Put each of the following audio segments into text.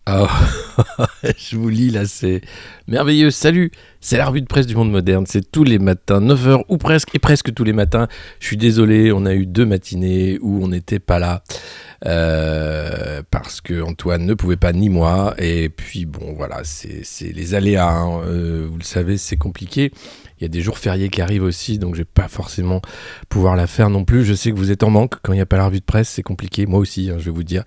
Oh, je vous lis là, c'est merveilleux. Salut, c'est la revue de presse du monde moderne. C'est tous les matins, 9h ou presque, et presque tous les matins. Je suis désolé, on a eu 2 matinées où on n'était pas là. Parce que Antoine ne pouvait pas ni moi. Et puis bon, voilà, c'est les aléas. Hein. Vous le savez, c'est compliqué. Il y a des jours fériés qui arrivent aussi, donc je vais pas forcément pouvoir la faire non plus. Je sais que vous êtes en manque quand il n'y a pas la revue de presse, c'est compliqué. Moi aussi, hein, je vais vous dire.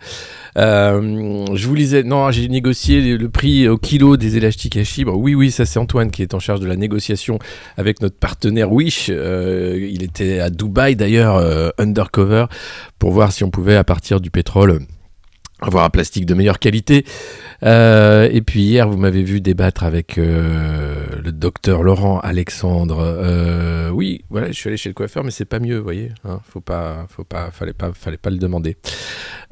Je vous lisais, non, j'ai négocié le prix au kilo des élastiques à chibre. Oui, oui, ça c'est Antoine qui est en charge de la négociation avec notre partenaire Wish. Il était à Dubaï d'ailleurs, undercover, pour voir si on pouvait, à partir du pétrole, avoir un plastique de meilleure qualité. Et puis hier, vous m'avez vu débattre avec le docteur Laurent Alexandre. Oui, voilà, je suis allé chez le coiffeur, mais c'est pas mieux, vous voyez. Hein, fallait pas le demander.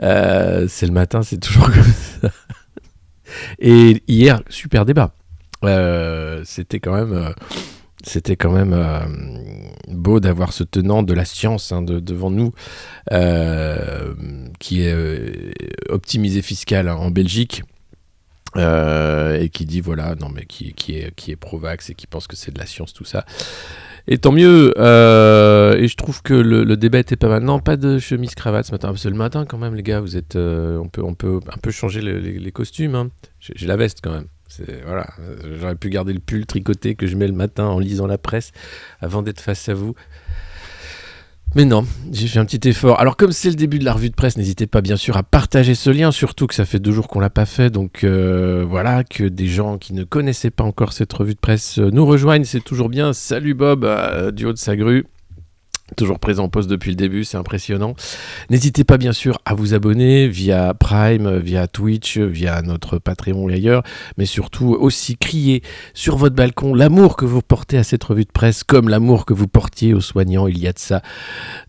C'est le matin, c'est toujours comme ça. Et hier, super débat. C'était quand même beau d'avoir ce tenant de la science devant nous, qui est optimisé fiscal, hein, en Belgique. Et qui dit voilà, non mais qui est pro-vax et qui pense que c'est de la science tout ça. Et tant mieux. Et je trouve que le débat était pas mal. Non, pas de chemise cravate ce matin. C'est le matin quand même, les gars. Vous êtes, on peut un peu changer les costumes. Hein. J'ai la veste quand même. Voilà. J'aurais pu garder le pull tricoté que je mets le matin en lisant la presse avant d'être face à vous. Mais non, j'ai fait un petit effort. Alors comme c'est le début de la revue de presse, n'hésitez pas bien sûr à partager ce lien, surtout que ça fait 2 jours qu'on l'a pas fait. Donc voilà, que des gens qui ne connaissaient pas encore cette revue de presse nous rejoignent, c'est toujours bien. Salut Bob, du haut de sa grue. Toujours présent en poste depuis le début, c'est impressionnant. N'hésitez pas bien sûr à vous abonner via Prime, via Twitch, via notre Patreon et ailleurs, mais surtout aussi crier sur votre balcon l'amour que vous portez à cette revue de presse, comme l'amour que vous portiez aux soignants il y a de ça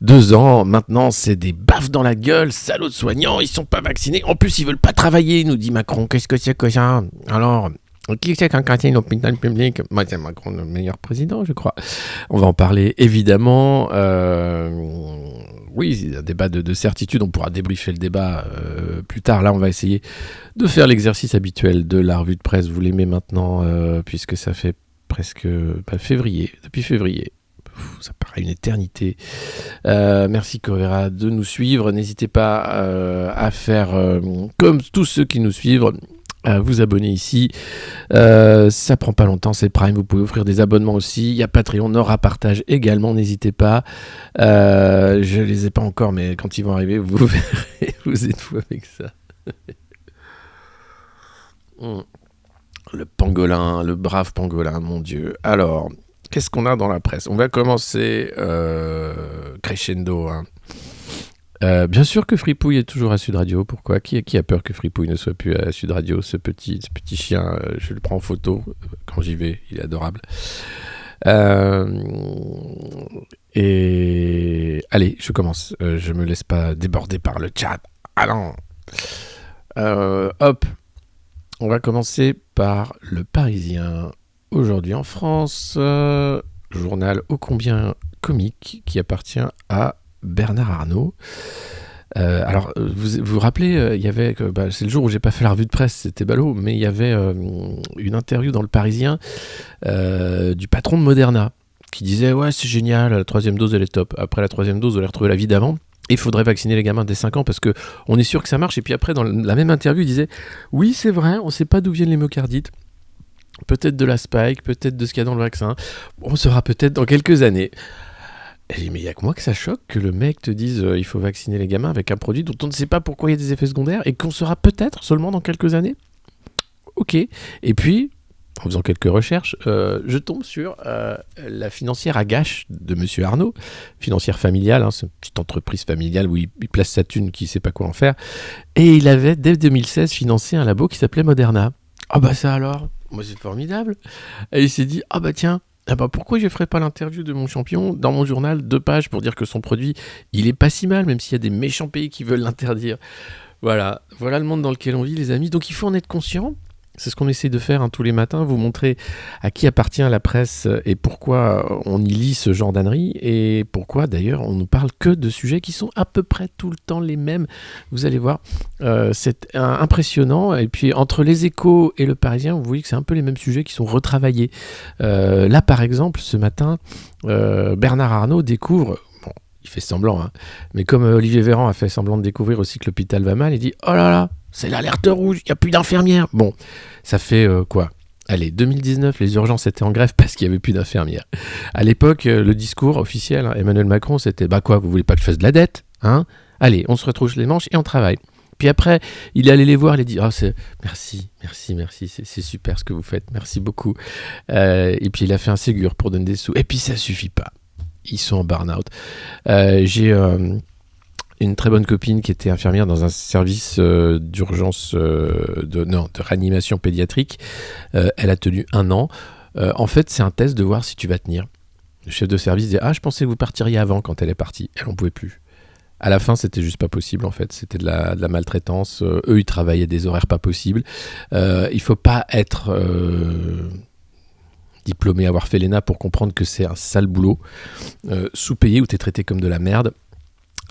2 ans. Maintenant, c'est des baffes dans la gueule, salauds de soignants, ils sont pas vaccinés. En plus, ils veulent pas travailler, nous dit Macron. Qu'est-ce que c'est que ça ? Alors, qui c'est qu'un quartier l'hôpital public ? Moi, c'est Macron, le meilleur président, je crois. On va en parler, évidemment. Oui, c'est un débat de certitude. On pourra débriefer le débat plus tard. Là, on va essayer de faire l'exercice habituel de la revue de presse. Vous l'aimez maintenant, puisque ça fait presque février. Depuis février. Ça paraît une éternité. Merci Corvera de nous suivre. N'hésitez pas à faire comme tous ceux qui nous suivent, à vous abonner ici. Ça prend pas longtemps, c'est Prime. Vous pouvez offrir des abonnements aussi. Il y a Patreon, Nora Partage également. N'hésitez pas. Je les ai pas encore, mais quand ils vont arriver, vous verrez. Vous êtes fous avec ça. Le pangolin, le brave pangolin, mon Dieu. Alors, qu'est-ce qu'on a dans la presse ? On va commencer crescendo. Hein. Bien sûr que Fripouille est toujours à Sud Radio. Pourquoi ? Qui a peur que Fripouille ne soit plus à Sud Radio ? Ce petit chien, je le prends en photo quand j'y vais. Il est adorable. Et allez, je commence. Je me laisse pas déborder par le chat. Ah non. Hop. On va commencer par Le Parisien. Aujourd'hui en France, journal ô combien comique qui appartient à Bernard Arnault. Alors, vous vous rappelez, il y avait, c'est le jour où j'ai pas fait la revue de presse, c'était ballot, mais il y avait une interview dans Le Parisien du patron de Moderna qui disait ouais c'est génial, la 3e dose elle est top. Après la 3e dose, vous allez retrouver la vie d'avant. Il faudrait vacciner les gamins dès 5 ans parce qu'on est sûr que ça marche. Et puis après, dans la même interview, il disait oui c'est vrai, on sait pas d'où viennent les myocardites. Peut-être de la spike, peut-être de ce qu'il y a dans le vaccin. On saura peut-être dans quelques années. Et mais il n'y a que moi que ça choque que le mec te dise il faut vacciner les gamins avec un produit dont on ne sait pas pourquoi il y a des effets secondaires et qu'on saura peut-être seulement dans quelques années. Ok. Et puis, en faisant quelques recherches, je tombe sur la financière à gâche de Monsieur Arnault, financière familiale, hein, c'est une petite entreprise familiale où il place sa thune qui ne sait pas quoi en faire. Et il avait, dès 2016, financé un labo qui s'appelait Moderna. Ah bah ça alors, moi c'est formidable. Et il s'est dit, ah bah tiens, ah bah pourquoi je ne ferais pas l'interview de mon champion dans mon journal, 2 pages pour dire que son produit, il est pas si mal, même s'il y a des méchants pays qui veulent l'interdire. Voilà le monde dans lequel on vit, les amis. Donc il faut en être conscient. C'est ce qu'on essaie de faire tous les matins, vous montrer à qui appartient la presse et pourquoi on y lit ce genre d'âneries et pourquoi d'ailleurs on ne parle que de sujets qui sont à peu près tout le temps les mêmes. Vous allez voir, c'est impressionnant. Et puis entre les Échos et le Parisien, vous voyez que c'est un peu les mêmes sujets qui sont retravaillés. Là par exemple, ce matin, Bernard Arnault découvre... Il fait semblant, hein. Mais comme Olivier Véran a fait semblant de découvrir aussi que l'hôpital va mal, il dit « Oh là là, c'est l'alerte rouge, il n'y a plus d'infirmières !» Bon, ça fait quoi ? Allez, 2019, les urgences étaient en grève parce qu'il n'y avait plus d'infirmières. À l'époque, le discours officiel, Emmanuel Macron, c'était « Bah quoi, vous voulez pas que je fasse de la dette, hein ? Allez, on se retrousse les manches et on travaille. » Puis après, il est allé les voir, il a dit « Oh, merci, c'est super ce que vous faites, merci beaucoup. » Et puis il a fait un Ségur pour donner des sous. Et puis ça suffit pas. Ils sont en burn-out. J'ai une très bonne copine qui était infirmière dans un service d'urgence, de réanimation pédiatrique. Elle a tenu 1 an. En fait, c'est un test de voir si tu vas tenir. Le chef de service dit « Ah, je pensais que vous partiriez avant » quand elle est partie. Elle n'en pouvait plus. À la fin, c'était juste pas possible, en fait. C'était de la maltraitance. Eux, ils travaillaient des horaires pas possibles. Il faut pas être... diplômé, avoir fait l'ENA pour comprendre que c'est un sale boulot, sous-payé où tu es traité comme de la merde,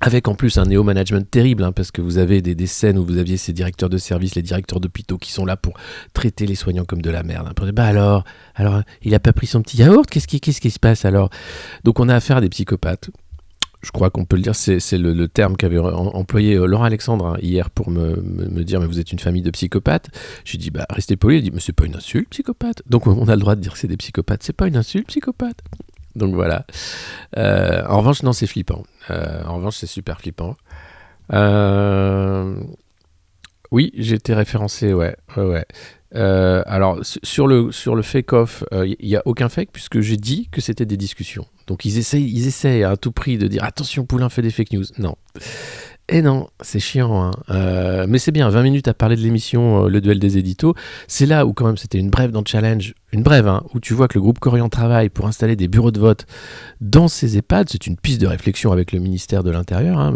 avec en plus un néo-management terrible, parce que vous avez des scènes où vous aviez ces directeurs de service, les directeurs d'hôpitaux qui sont là pour traiter les soignants comme de la merde. Bah alors, il a pas pris son petit yaourt, qu'est-ce qui se passe alors ? Donc on a affaire à des psychopathes. Je crois qu'on peut le dire, c'est le terme qu'avait employé Laurent Alexandre hier pour me dire « Mais vous êtes une famille de psychopathes ?» Je lui ai dit « Restez poli ». Il dit « Mais c'est pas une insulte, psychopathe ». Donc on a le droit de dire que c'est des psychopathes. C'est pas une insulte, psychopathe. Donc voilà. En revanche, non, c'est flippant. En revanche, c'est super flippant. Oui, j'ai été référencé, ouais. Alors, sur le fake-off, il n'y a aucun fake puisque j'ai dit que c'était des discussions. Donc, ils essayent à tout prix de dire « Attention, Poulain fait des fake news ». Non. Et non, c'est chiant. Mais c'est bien, 20 minutes à parler de l'émission Le Duel des Éditos. C'est là où quand même c'était une brève dans le challenge. Une brève, où tu vois que le groupe Corian travaille pour installer des bureaux de vote dans ces EHPAD. C'est une piste de réflexion avec le ministère de l'Intérieur.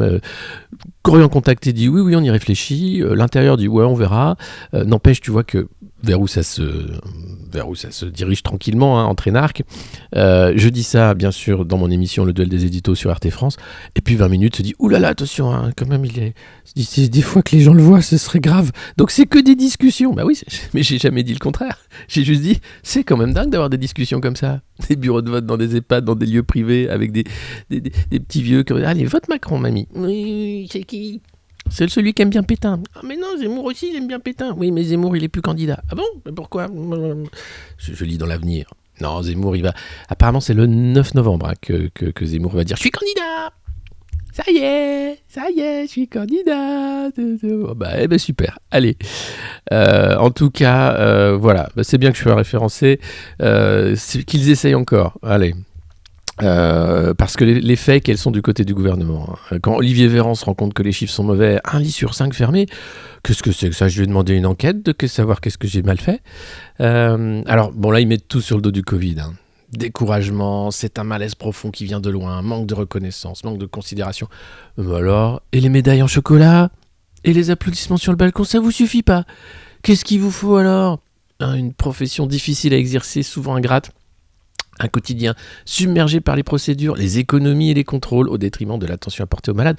Corian contacté dit oui, on y réfléchit. L'Intérieur dit ouais, on verra. N'empêche, tu vois que vers où ça se dirige tranquillement, entre énarques. Je dis ça, bien sûr, dans mon émission Le Duel des Éditos sur RT France. Et puis 20 minutes se dit oulala, attention, quand même, c'est des fois que les gens le voient, ce serait grave. Donc c'est que des discussions. Bah oui, mais j'ai jamais dit le contraire. J'ai juste dit, c'est quand même dingue d'avoir des discussions comme ça. Des bureaux de vote dans des EHPAD, dans des lieux privés, avec des petits vieux qui allez, vote Macron, mamie. Oui, c'est qui ? C'est celui qui aime bien Pétain. Ah mais non, Zemmour aussi, il aime bien Pétain. Oui, mais Zemmour, il est plus candidat. Ah bon ? Mais pourquoi ? Je lis dans l'avenir. Non, Zemmour, il va... Apparemment, c'est le 9 novembre que Zemmour va dire « Je suis candidat !» Ça y est, je suis candidat. Eh ben super, allez. En tout cas, voilà, c'est bien que je sois référencé. C'est qu'ils essayent encore. Allez. Parce que les fakes, elles sont du côté du gouvernement. Quand Olivier Véran se rend compte que les chiffres sont mauvais, 1 lit sur 5 fermé, qu'est-ce que c'est que ça ? Je lui ai demandé une enquête de savoir qu'est-ce que j'ai mal fait. Alors, bon, là, ils mettent tout sur le dos du Covid. Découragement, c'est un malaise profond qui vient de loin, manque de reconnaissance, manque de considération. Alors, et les médailles en chocolat ? Et les applaudissements sur le balcon, ça vous suffit pas ? Qu'est-ce qu'il vous faut alors ? Une profession difficile à exercer, souvent ingrate. Un quotidien submergé par les procédures, les économies et les contrôles au détriment de l'attention apportée aux malades.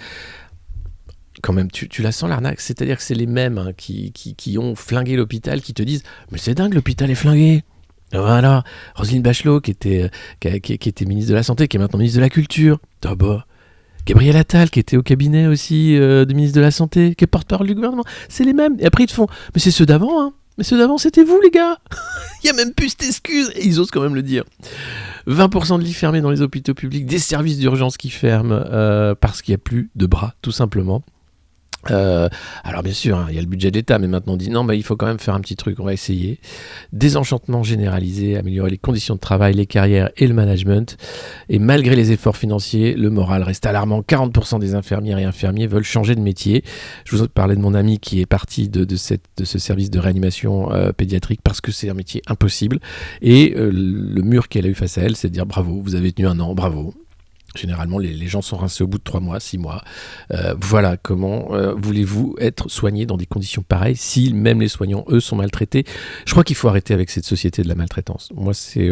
Quand même, tu la sens l'arnaque, c'est-à-dire que c'est les mêmes qui ont flingué l'hôpital qui te disent « Mais c'est dingue, l'hôpital est flingué !» Voilà, Roselyne Bachelot qui était ministre de la Santé, qui est maintenant ministre de la Culture. Gabriel Attal qui était au cabinet aussi du ministre de la Santé, qui est porte-parole du gouvernement. C'est les mêmes. Et après ils te font « Mais c'est ceux d'avant, hein !» Mais ceux d'avant, c'était vous, les gars. Il n'y a même plus cette excuse. Et ils osent quand même le dire. 20% de lits fermés dans les hôpitaux publics, des services d'urgence qui ferment parce qu'il n'y a plus de bras, tout simplement. Alors bien sûr, il y a le budget de l'État, mais maintenant on dit non, il faut quand même faire un petit truc, on va essayer. Désenchantement généralisé, améliorer les conditions de travail, les carrières et le management. Et malgré les efforts financiers, le moral reste alarmant. 40% des infirmières et infirmiers veulent changer de métier. Je vous parlais de mon ami qui est parti de ce service de réanimation pédiatrique parce que c'est un métier impossible. Et le mur qu'elle a eu face à elle, c'est de dire bravo, vous avez tenu 1 an, bravo. Généralement, les gens sont rincés au bout de 3 mois, 6 mois. Voilà, comment voulez-vous être soigné dans des conditions pareilles si même les soignants, eux, sont maltraités? Je crois qu'il faut arrêter avec cette société de la maltraitance. Moi, c'est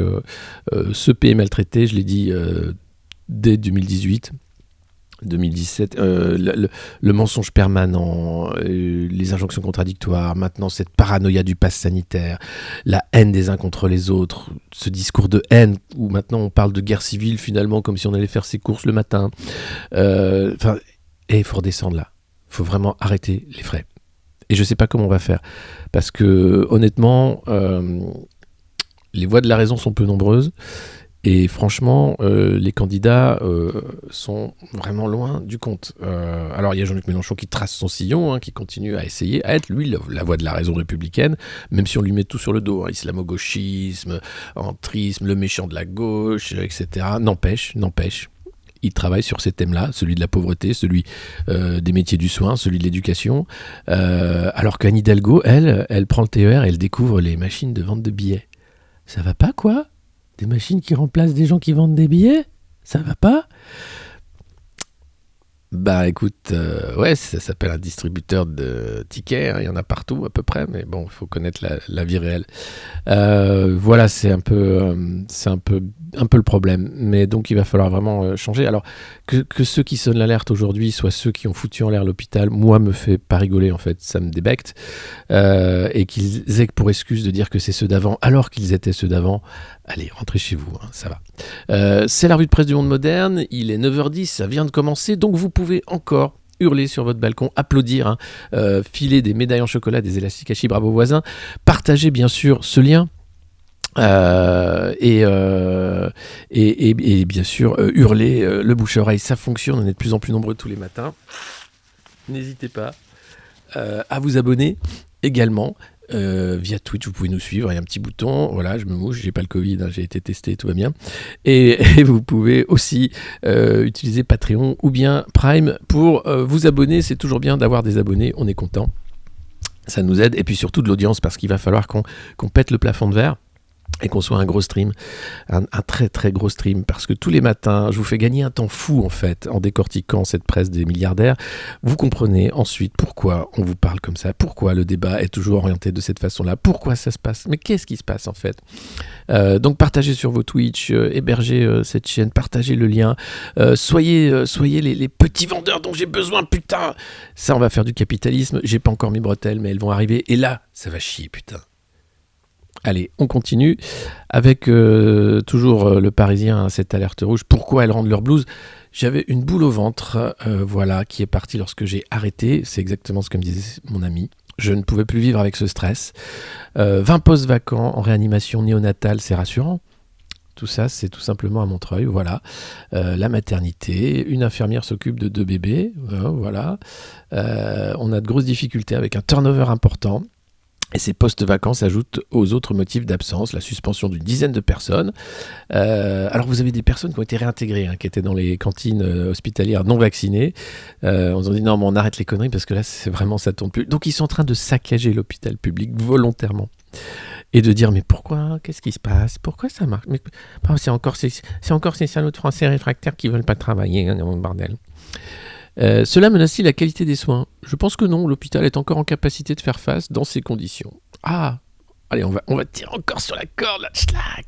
ce pays maltraité, je l'ai dit dès 2018. 2017, le mensonge permanent, les injonctions contradictoires, maintenant cette paranoïa du pass sanitaire, la haine des uns contre les autres, ce discours de haine où maintenant on parle de guerre civile finalement comme si on allait faire ses courses le matin. Il faut redescendre là. Il faut vraiment arrêter les frais. Et je ne sais pas comment on va faire parce que honnêtement, les voies de la raison sont peu nombreuses. Et franchement, les candidats sont vraiment loin du compte. Alors il y a Jean-Luc Mélenchon qui trace son sillon, qui continue à essayer à être, lui, la voix de la raison républicaine, même si on lui met tout sur le dos, islamo-gauchisme, entrisme, le méchant de la gauche, etc. N'empêche, il travaille sur ces thèmes-là, celui de la pauvreté, celui des métiers du soin, celui de l'éducation. Alors qu'Anne Hidalgo, elle prend le TER et elle découvre les machines de vente de billets. Ça va pas, quoi ? Des machines qui remplacent des gens qui vendent des billets? Ça va pas? Bah écoute, ouais, ça s'appelle un distributeur de tickets, il y en a partout à peu près, mais bon, il faut connaître la vie réelle. Voilà, c'est un peu le problème. Mais donc il va falloir vraiment changer. Alors que ceux qui sonnent l'alerte aujourd'hui soient ceux qui ont foutu en l'air l'hôpital, moi me fait pas rigoler en fait, ça me débecte. Et qu'ils aient pour excuse de dire que c'est ceux d'avant, alors qu'ils étaient ceux d'avant. Allez, rentrez chez vous, ça va. C'est la revue de presse du Monde Moderne, il est 9h10, ça vient de commencer, donc vous pouvez encore hurler sur votre balcon, applaudir, filer des médailles en chocolat, des élastiques à chi, bravo voisins, partagez bien sûr ce lien. Et bien sûr hurler le bouche-oreille, ça fonctionne, on est de plus en plus nombreux tous les matins. N'hésitez pas à vous abonner également. Via Twitch, vous pouvez nous suivre, il y a un petit bouton, voilà, je me mouche, j'ai pas le Covid, j'ai été testé, tout va bien. Et vous pouvez aussi utiliser Patreon ou bien Prime pour vous abonner, c'est toujours bien d'avoir des abonnés, on est content, ça nous aide, et puis surtout de l'audience, parce qu'il va falloir qu'on pète le plafond de verre. Et qu'on soit un gros stream, un très très gros stream, parce que tous les matins, je vous fais gagner un temps fou en fait, en décortiquant cette presse des milliardaires. Vous comprenez ensuite pourquoi on vous parle comme ça, pourquoi le débat est toujours orienté de cette façon-là, pourquoi ça se passe, mais qu'est-ce qui se passe en fait. Donc partagez sur vos Twitch, hébergez cette chaîne, partagez le lien, soyez les petits vendeurs dont j'ai besoin, putain. Ça, on va faire du capitalisme, j'ai pas encore mes bretelles, mais elles vont arriver, et là, ça va chier, putain. Allez, on continue avec toujours le Parisien, cette alerte rouge. Pourquoi elles rendent leur blouse? J'avais une boule au ventre, voilà, qui est partie lorsque j'ai arrêté. C'est exactement ce que me disait mon ami. Je ne pouvais plus vivre avec ce stress. 20 postes vacants en réanimation néonatale, c'est rassurant. Tout ça, c'est tout simplement à Montreuil, voilà. La maternité, une infirmière s'occupe de 2 bébés, voilà. On a de grosses difficultés avec un turnover important. Et ces postes vacants s'ajoutent aux autres motifs d'absence, la suspension d'une dizaine de personnes. Alors vous avez des personnes qui ont été réintégrées, qui étaient dans les cantines hospitalières non vaccinées. On se dit non, mais on arrête les conneries parce que là, c'est vraiment, ça tourne plus. Donc ils sont en train de saccager l'hôpital public volontairement. Et de dire, mais pourquoi? Qu'est-ce qui se passe? Pourquoi ça marche? Mais, c'est encore ces salauds de Français réfractaires qui veulent pas travailler, bordel. Cela menace-t-il la qualité des soins? Je pense que non, l'hôpital est encore en capacité de faire face dans ces conditions. Ah, allez, on va tirer encore sur la corde, là,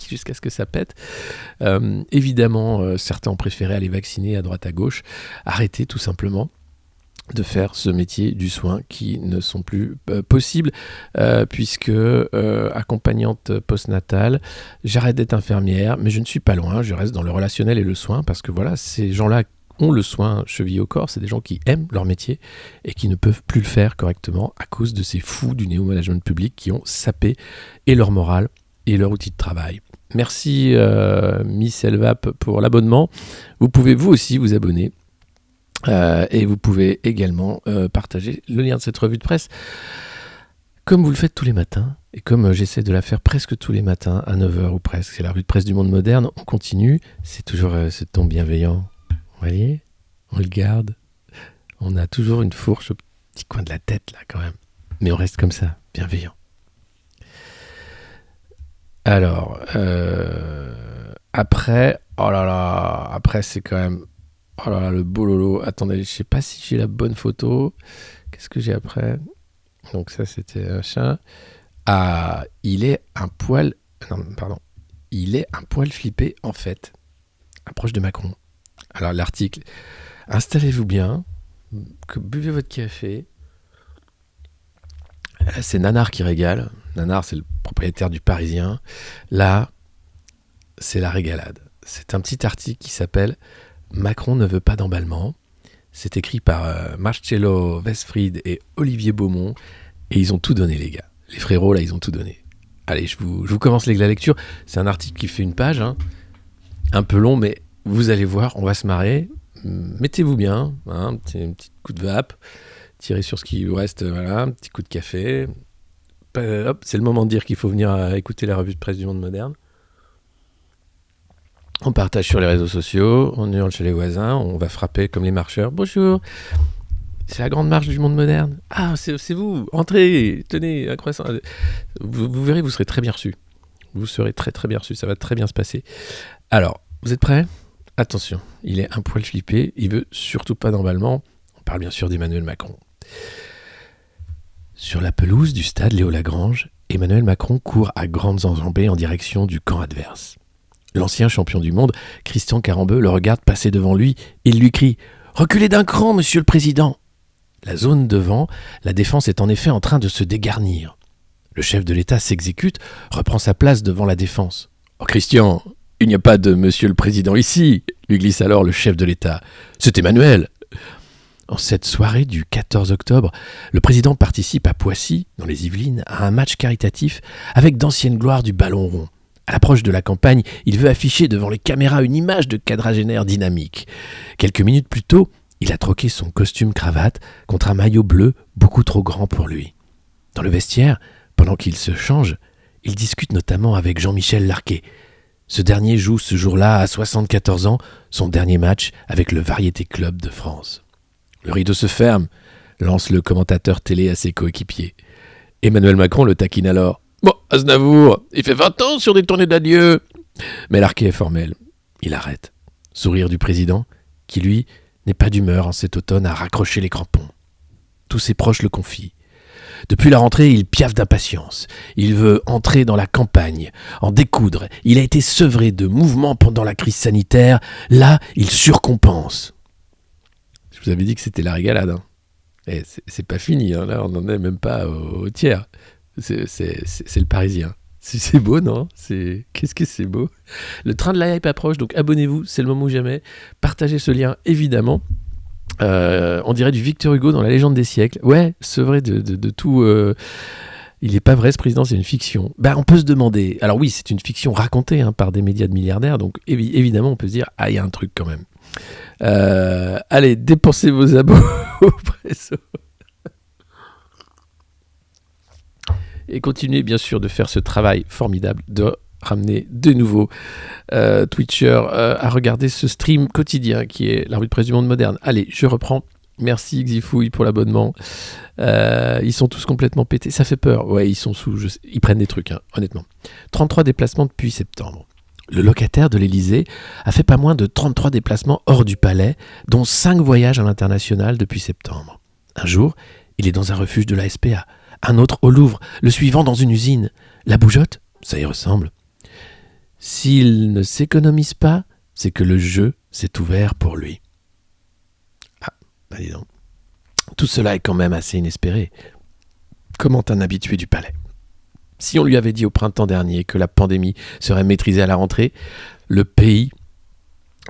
jusqu'à ce que ça pète. Évidemment, certains ont préféré aller vacciner à droite à gauche, arrêter tout simplement de faire ce métier du soin qui ne sont plus possibles, puisque accompagnante postnatale, j'arrête d'être infirmière, mais je ne suis pas loin, je reste dans le relationnel et le soin, parce que voilà, ces gens-là ont le soin chevillé au corps, c'est des gens qui aiment leur métier et qui ne peuvent plus le faire correctement à cause de ces fous du néo-management public qui ont sapé et leur morale et leur outil de travail. Merci Miss Elvap pour l'abonnement. Vous pouvez vous aussi vous abonner et vous pouvez également partager le lien de cette revue de presse comme vous le faites tous les matins et comme j'essaie de la faire presque tous les matins à 9h ou presque. C'est la revue de presse du Monde Moderne, on continue, c'est toujours ce ton bienveillant. Vous voyez, on le garde. On a toujours une fourche au petit coin de la tête, là, quand même. Mais on reste comme ça, bienveillant. Alors, après... Oh là là, après c'est quand même... Oh là là, le beau Lolo. Attendez, je sais pas si j'ai la bonne photo. Qu'est-ce que j'ai après? Donc ça, c'était un chat. Ah, il est un poil... Non, pardon. Il est un poil flippé, en fait. Approche de Macron. Alors, l'article. Installez-vous bien. Buvez votre café. Là, c'est Nanar qui régale. Nanar, c'est le propriétaire du Parisien. Là, c'est la régalade. C'est un petit article qui s'appelle Macron ne veut pas d'emballement. C'est écrit par Marcello Westfried et Olivier Beaumont. Et ils ont tout donné, les gars. Les frérots, là, ils ont tout donné. Allez, je vous commence la lecture. C'est un article qui fait une page, hein, un peu long, mais vous allez voir, on va se marrer. Mettez-vous bien, hein, un petit coup de vape, tirez sur ce qui vous reste, voilà, un petit coup de café. Hop, c'est le moment de dire qu'il faut venir écouter la revue de presse du Monde Moderne. On partage sur les réseaux sociaux, on hurle chez les voisins, on va frapper comme les marcheurs. Bonjour, c'est la grande marche du Monde Moderne. Ah, c'est vous, entrez, tenez, un croissant. Vous verrez, vous serez très bien reçus. Vous serez très très bien reçus, ça va très bien se passer. Alors, vous êtes prêts ? Attention, il est un poil flippé, il veut surtout pas d'emballement. On parle bien sûr d'Emmanuel Macron. Sur la pelouse du stade Léo-Lagrange, Emmanuel Macron court à grandes enjambées en direction du camp adverse. L'ancien champion du monde, Christian Carambeu, le regarde passer devant lui et il lui crie « Reculez d'un cran, monsieur le président !» La zone devant, la défense est en effet en train de se dégarnir. Le chef de l'État s'exécute, reprend sa place devant la défense. « Oh Christian, il n'y a pas de monsieur le président ici !» lui glisse alors le chef de l'État. « C'est Emmanuel !» En cette soirée du 14 octobre, le président participe à Poissy, dans les Yvelines, à un match caritatif avec d'anciennes gloires du ballon rond. À l'approche de la campagne, il veut afficher devant les caméras une image de quadragénaire dynamique. Quelques minutes plus tôt, il a troqué son costume-cravate contre un maillot bleu beaucoup trop grand pour lui. Dans le vestiaire, pendant qu'il se change, il discute notamment avec Jean-Michel Larquet. Ce dernier joue ce jour-là, à 74 ans, son dernier match avec le Variété Club de France. Le rideau se ferme, lance le commentateur télé à ses coéquipiers. Emmanuel Macron le taquine alors. « Bon, Aznavour, il fait 20 ans sur des tournées d'adieu !» Mais Larquet est formel. Il arrête. Sourire du président, qui lui n'est pas d'humeur en cet automne à raccrocher les crampons. Tous ses proches le confient. Depuis la rentrée, il piaffe d'impatience. Il veut entrer dans la campagne, en découdre. Il a été sevré de mouvements pendant la crise sanitaire. Là, il surcompense. Je vous avais dit que c'était la régalade. Hein. Et c'est pas fini. Hein. Là, on n'en est même pas au tiers. C'est le Parisien. C'est beau, non ? Qu'est-ce que c'est beau ? Le train de la hype approche, donc abonnez-vous, c'est le moment ou jamais. Partagez ce lien, évidemment. On dirait du Victor Hugo dans La Légende des siècles. Ouais, c'est vrai de tout. Il n'est pas vrai, ce président, c'est une fiction. On peut se demander. Alors oui, c'est une fiction racontée par des médias de milliardaires, donc évidemment, on peut se dire, il y a un truc quand même. Allez, dépensez vos abos au Presso. Et continuez bien sûr de faire ce travail formidable de ramener de nouveaux Twitchers à regarder ce stream quotidien qui est la revue de presse du Monde Moderne. Allez, je reprends. Merci Xifouille pour l'abonnement. Ils sont tous complètement pétés. Ça fait peur. Ouais, ils sont ils prennent des trucs, honnêtement. 33 déplacements depuis septembre. Le locataire de l'Élysée a fait pas moins de 33 déplacements hors du palais, dont 5 voyages à l'international depuis septembre. Un jour, il est dans un refuge de la SPA. Un autre au Louvre, le suivant dans une usine. La bougeotte, ça y ressemble. S'il ne s'économise pas, c'est que le jeu s'est ouvert pour lui. Dis donc. Tout cela est quand même assez inespéré. Comment un habitué du palais ? Si on lui avait dit au printemps dernier que la pandémie serait maîtrisée à la rentrée, le pays,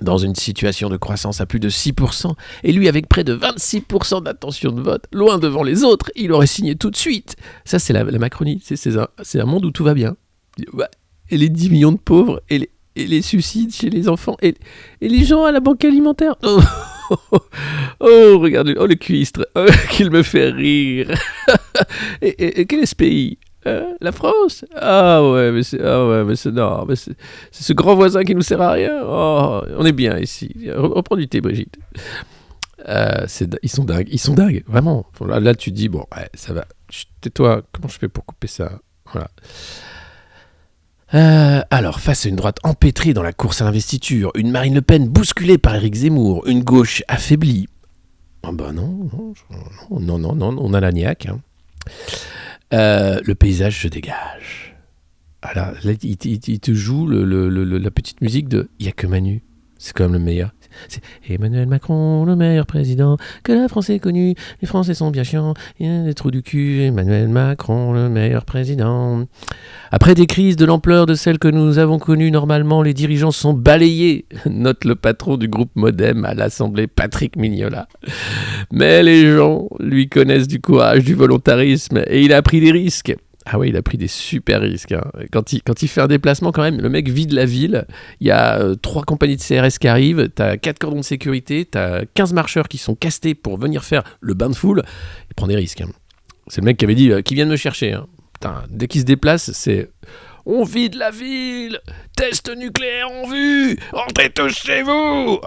dans une situation de croissance à plus de 6%, et lui avec près de 26% d'intention de vote, loin devant les autres, il aurait signé tout de suite. Ça, c'est la Macronie. C'est un monde où tout va bien. Et les 10 millions de pauvres, et les suicides chez les enfants, et les gens à la banque alimentaire. Oh, regarde, le cuistre, qu'il me fait rire. et quel est ce pays ? La France ? Mais c'est ce grand voisin qui nous sert à rien. Oh, on est bien ici. Reprends du thé, Brigitte. Ils sont dingues, vraiment. Là, tu te dis, bon, ouais, ça va. Tais-toi, comment je fais pour couper ça ? Voilà. Alors, face à une droite empêtrée dans la course à l'investiture, une Marine Le Pen bousculée par Éric Zemmour, une gauche affaiblie. Ah bah non, on a la niaque. Hein. Le paysage se dégage. Alors, là, il te joue la petite musique de « Il n'y a que Manu ». C'est quand même le meilleur. C'est Emmanuel Macron, le meilleur président que la France ait connu. Les Français sont bien chiants, il y a des trous du cul. Emmanuel Macron, le meilleur président. Après des crises de l'ampleur de celles que nous avons connues, normalement, les dirigeants sont balayés, note le patron du groupe Modem à l'Assemblée, Patrick Mignola. Mais les gens lui connaissent du courage, du volontarisme, et il a pris des risques. Ah ouais, il a pris des super risques. Hein. Quand il fait un déplacement, quand même, le mec vide la ville. Il y a 3 compagnies de CRS qui arrivent. T'as 4 cordons de sécurité. T'as 15 marcheurs qui sont castés pour venir faire le bain de foule. Il prend des risques. Hein. C'est le mec qui avait dit qui vient de me chercher. Hein. Putain, dès qu'il se déplace, c'est on vide la ville. Test nucléaire en vue. Rentrez tous chez vous.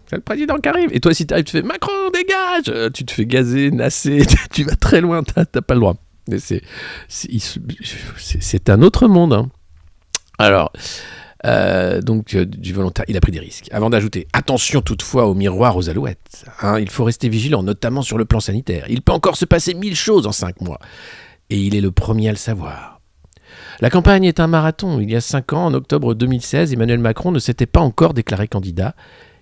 C'est le président qui arrive. Et toi, si t'arrives, tu fais Macron, dégage. Tu te fais gazer, nasser. Tu vas très loin. T'as pas le droit. C'est un autre monde. Hein. Alors, du volontaire, il a pris des risques. Avant d'ajouter, attention toutefois au miroir aux alouettes. Hein, il faut rester vigilant, notamment sur le plan sanitaire. Il peut encore se passer 1000 choses en 5 mois. Et il est le premier à le savoir. La campagne est un marathon. Il y a 5 ans, en octobre 2016, Emmanuel Macron ne s'était pas encore déclaré candidat.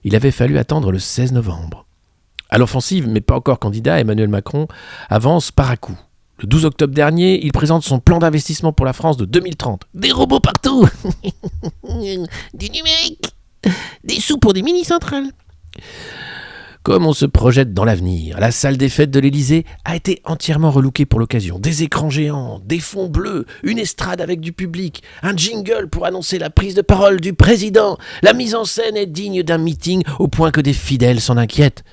Il avait fallu attendre le 16 novembre. À l'offensive, mais pas encore candidat, Emmanuel Macron avance par à coups. Le 12 octobre dernier, il présente son plan d'investissement pour la France de 2030. Des robots partout. Du numérique. Des sous pour des mini-centrales. Comme on se projette dans l'avenir, la salle des fêtes de l'Élysée a été entièrement relookée pour l'occasion. Des écrans géants, des fonds bleus, une estrade avec du public, un jingle pour annoncer la prise de parole du président. La mise en scène est digne d'un meeting au point que des fidèles s'en inquiètent.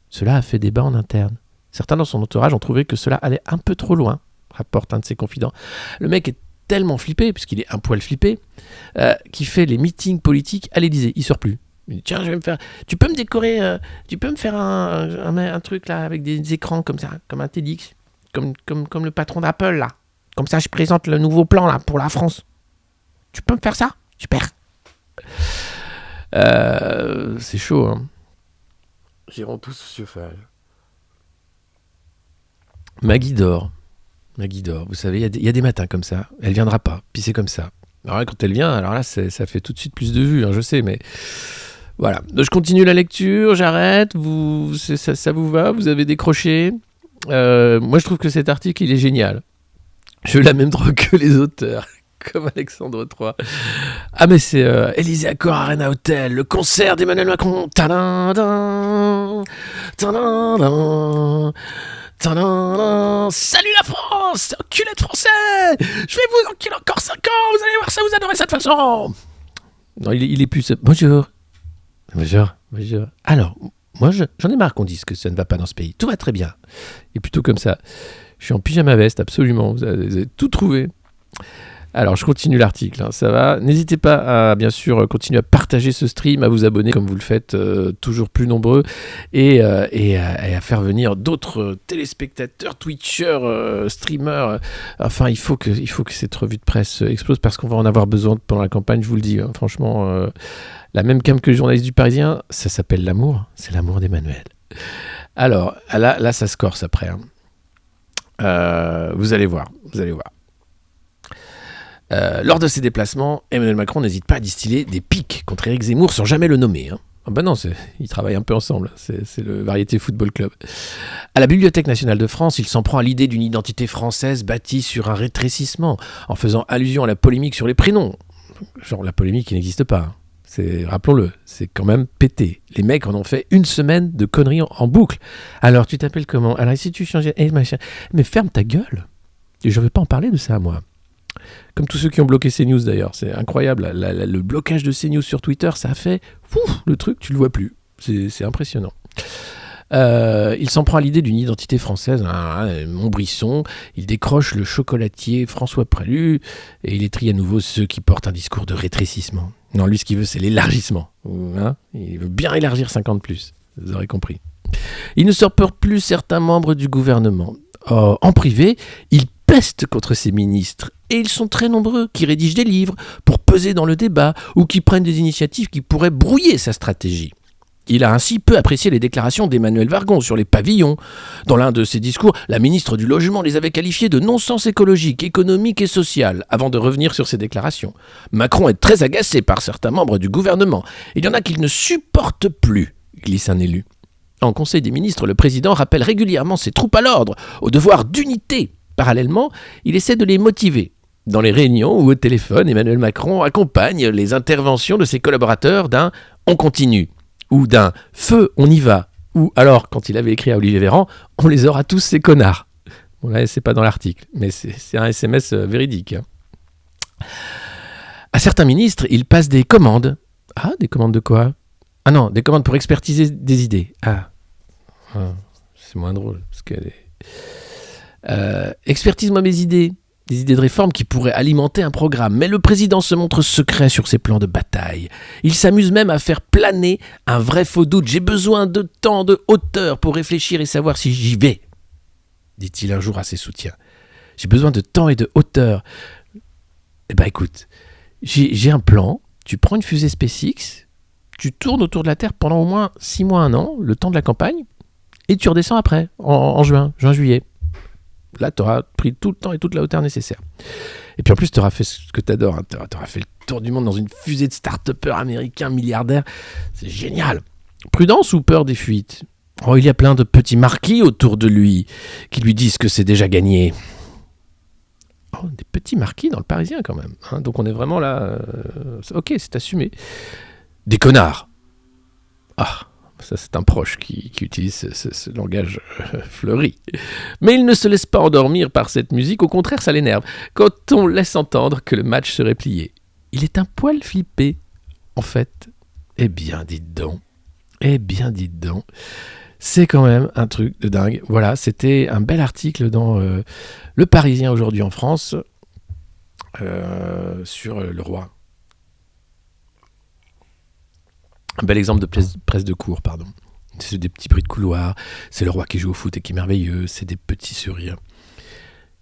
Cela a fait débat en interne. Certains dans son entourage ont trouvé que cela allait un peu trop loin, rapporte un de ses confidents. Le mec est tellement flippé, puisqu'il est un poil flippé, qu'il fait les meetings politiques à l'Élysée. Il sort plus. Il dit, tiens, je vais me faire... Tu peux me décorer... tu peux me faire un truc là, avec des écrans comme ça, comme un TEDx, comme le patron d'Apple là. Comme ça, je présente le nouveau plan là pour la France. Tu peux me faire ça ? Super. C'est chaud, hein. J'irai tous au chauffage. Maggie dort, vous savez, il y a des matins comme ça, elle viendra pas, puis c'est comme ça. Alors là, quand elle vient, alors là, ça fait tout de suite plus de vues, hein, je sais, mais voilà. Donc, je continue la lecture, j'arrête, ça vous va, vous avez décroché. Moi, je trouve que cet article, il est génial. Je la même drogue que les auteurs, comme Alexandre III. Ah, mais c'est Élysée Accor Arena Hotel, le concert d'Emmanuel Macron. Tadadam, tadadam. Tadadam. Salut la France, enculé de français. Je vais vous enculer encore 5 ans, vous allez voir ça, vous adorez cette façon. Non, il est plus... Bonjour. Alors, moi j'en ai marre qu'on dise que ça ne va pas dans ce pays. Tout va très bien. Et plutôt comme ça. Je suis en pyjama veste, absolument. Vous avez tout trouvé. Alors, je continue l'article, hein, ça va. N'hésitez pas à, bien sûr, continuer à partager ce stream, à vous abonner comme vous le faites, toujours plus nombreux, et à faire venir d'autres téléspectateurs, twitchers, streamers. Enfin, il faut que cette revue de presse explose, parce qu'on va en avoir besoin pendant la campagne, je vous le dis. Hein, franchement, la même cam que le journaliste du Parisien, ça s'appelle l'amour. C'est l'amour d'Emmanuel. Alors, là ça se corse après. Hein. Vous allez voir. Lors de ses déplacements, Emmanuel Macron n'hésite pas à distiller des piques contre Éric Zemmour sans jamais le nommer. Hein. Ah ben non, ils travaillent un peu ensemble, c'est le Variété Football Club. À la Bibliothèque nationale de France, il s'en prend à l'idée d'une identité française bâtie sur un rétrécissement, en faisant allusion à la polémique sur les prénoms. Genre la polémique qui n'existe pas. Rappelons-le, c'est quand même pété. Les mecs en ont fait une semaine de conneries en boucle. Alors tu t'appelles comment ? Alors si tu changeais... Mais ferme ta gueule. Et je ne veux pas en parler de ça, moi. Comme tous ceux qui ont bloqué CNews d'ailleurs, c'est incroyable, le blocage de CNews sur Twitter, ça a fait, le truc, tu le vois plus, c'est impressionnant. Il s'en prend à l'idée d'une identité française, Montbrisson, il décroche le chocolatier François Prélu, et il étrie à nouveau ceux qui portent un discours de rétrécissement. Non, lui ce qu'il veut c'est l'élargissement, hein, il veut bien élargir 50+, vous aurez compris. Il ne supporte plus certains membres du gouvernement. En privé, il peste contre ses ministres Et ils sont très nombreux qui rédigent des livres pour peser dans le débat ou qui prennent des initiatives qui pourraient brouiller sa stratégie. Il a ainsi peu apprécié les déclarations d'Emmanuel Vargon sur les pavillons. Dans l'un de ses discours, la ministre du Logement les avait qualifiés de non-sens écologique, économique et social, avant de revenir sur ses déclarations. Macron est très agacé par certains membres du gouvernement. Il y en a qu'il ne supporte plus, glisse un élu. En Conseil des ministres, le président rappelle régulièrement ses troupes à l'ordre, au devoir d'unité. Parallèlement, il essaie de les motiver. Dans les réunions ou au téléphone, Emmanuel Macron accompagne les interventions de ses collaborateurs d'un « on continue » ou d'un « feu, on y va » ou alors, quand il avait écrit à Olivier Véran, « on les aura tous ces connards ». Bon là, c'est pas dans l'article, mais c'est un SMS véridique. À certains ministres, il passe des commandes. Ah, des commandes de quoi ? Ah non, des commandes pour expertiser des idées. Ah, c'est moins drôle. Parce que expertise-moi mes idées. Des idées de réforme qui pourraient alimenter un programme. Mais le président se montre secret sur ses plans de bataille. Il s'amuse même à faire planer un vrai faux doute. « J'ai besoin de temps, de hauteur pour réfléchir et savoir si j'y vais », dit-il un jour à ses soutiens. « J'ai besoin de temps et de hauteur. » Eh ben écoute, j'ai un plan. Tu prends une fusée SpaceX, tu tournes autour de la Terre pendant au moins 6 mois, 1 an, le temps de la campagne, et tu redescends après, en juin-juillet. Là, tu auras pris tout le temps et toute la hauteur nécessaire. Et puis en plus, tu auras fait ce que tu adores. Hein. Tu auras fait le tour du monde dans une fusée de start-upers américains milliardaires. C'est génial. Prudence ou peur des fuites ? Oh, il y a plein de petits marquis autour de lui qui lui disent que c'est déjà gagné. Oh, des petits marquis dans le Parisien quand même. Hein. Donc on est vraiment là... ok, c'est assumé. Des connards. Ah, ça c'est un proche qui utilise ce langage fleuri. Mais il ne se laisse pas endormir par cette musique, au contraire ça l'énerve, quand on laisse entendre que le match serait plié. Il est un poil flippé, en fait. Eh bien, dites donc. C'est quand même un truc de dingue. Voilà, c'était un bel article dans Le Parisien aujourd'hui en France sur le roi. Un bel exemple de presse de cour, pardon. C'est des petits bruits de couloir, c'est le roi qui joue au foot et qui est merveilleux, c'est des petits sourires.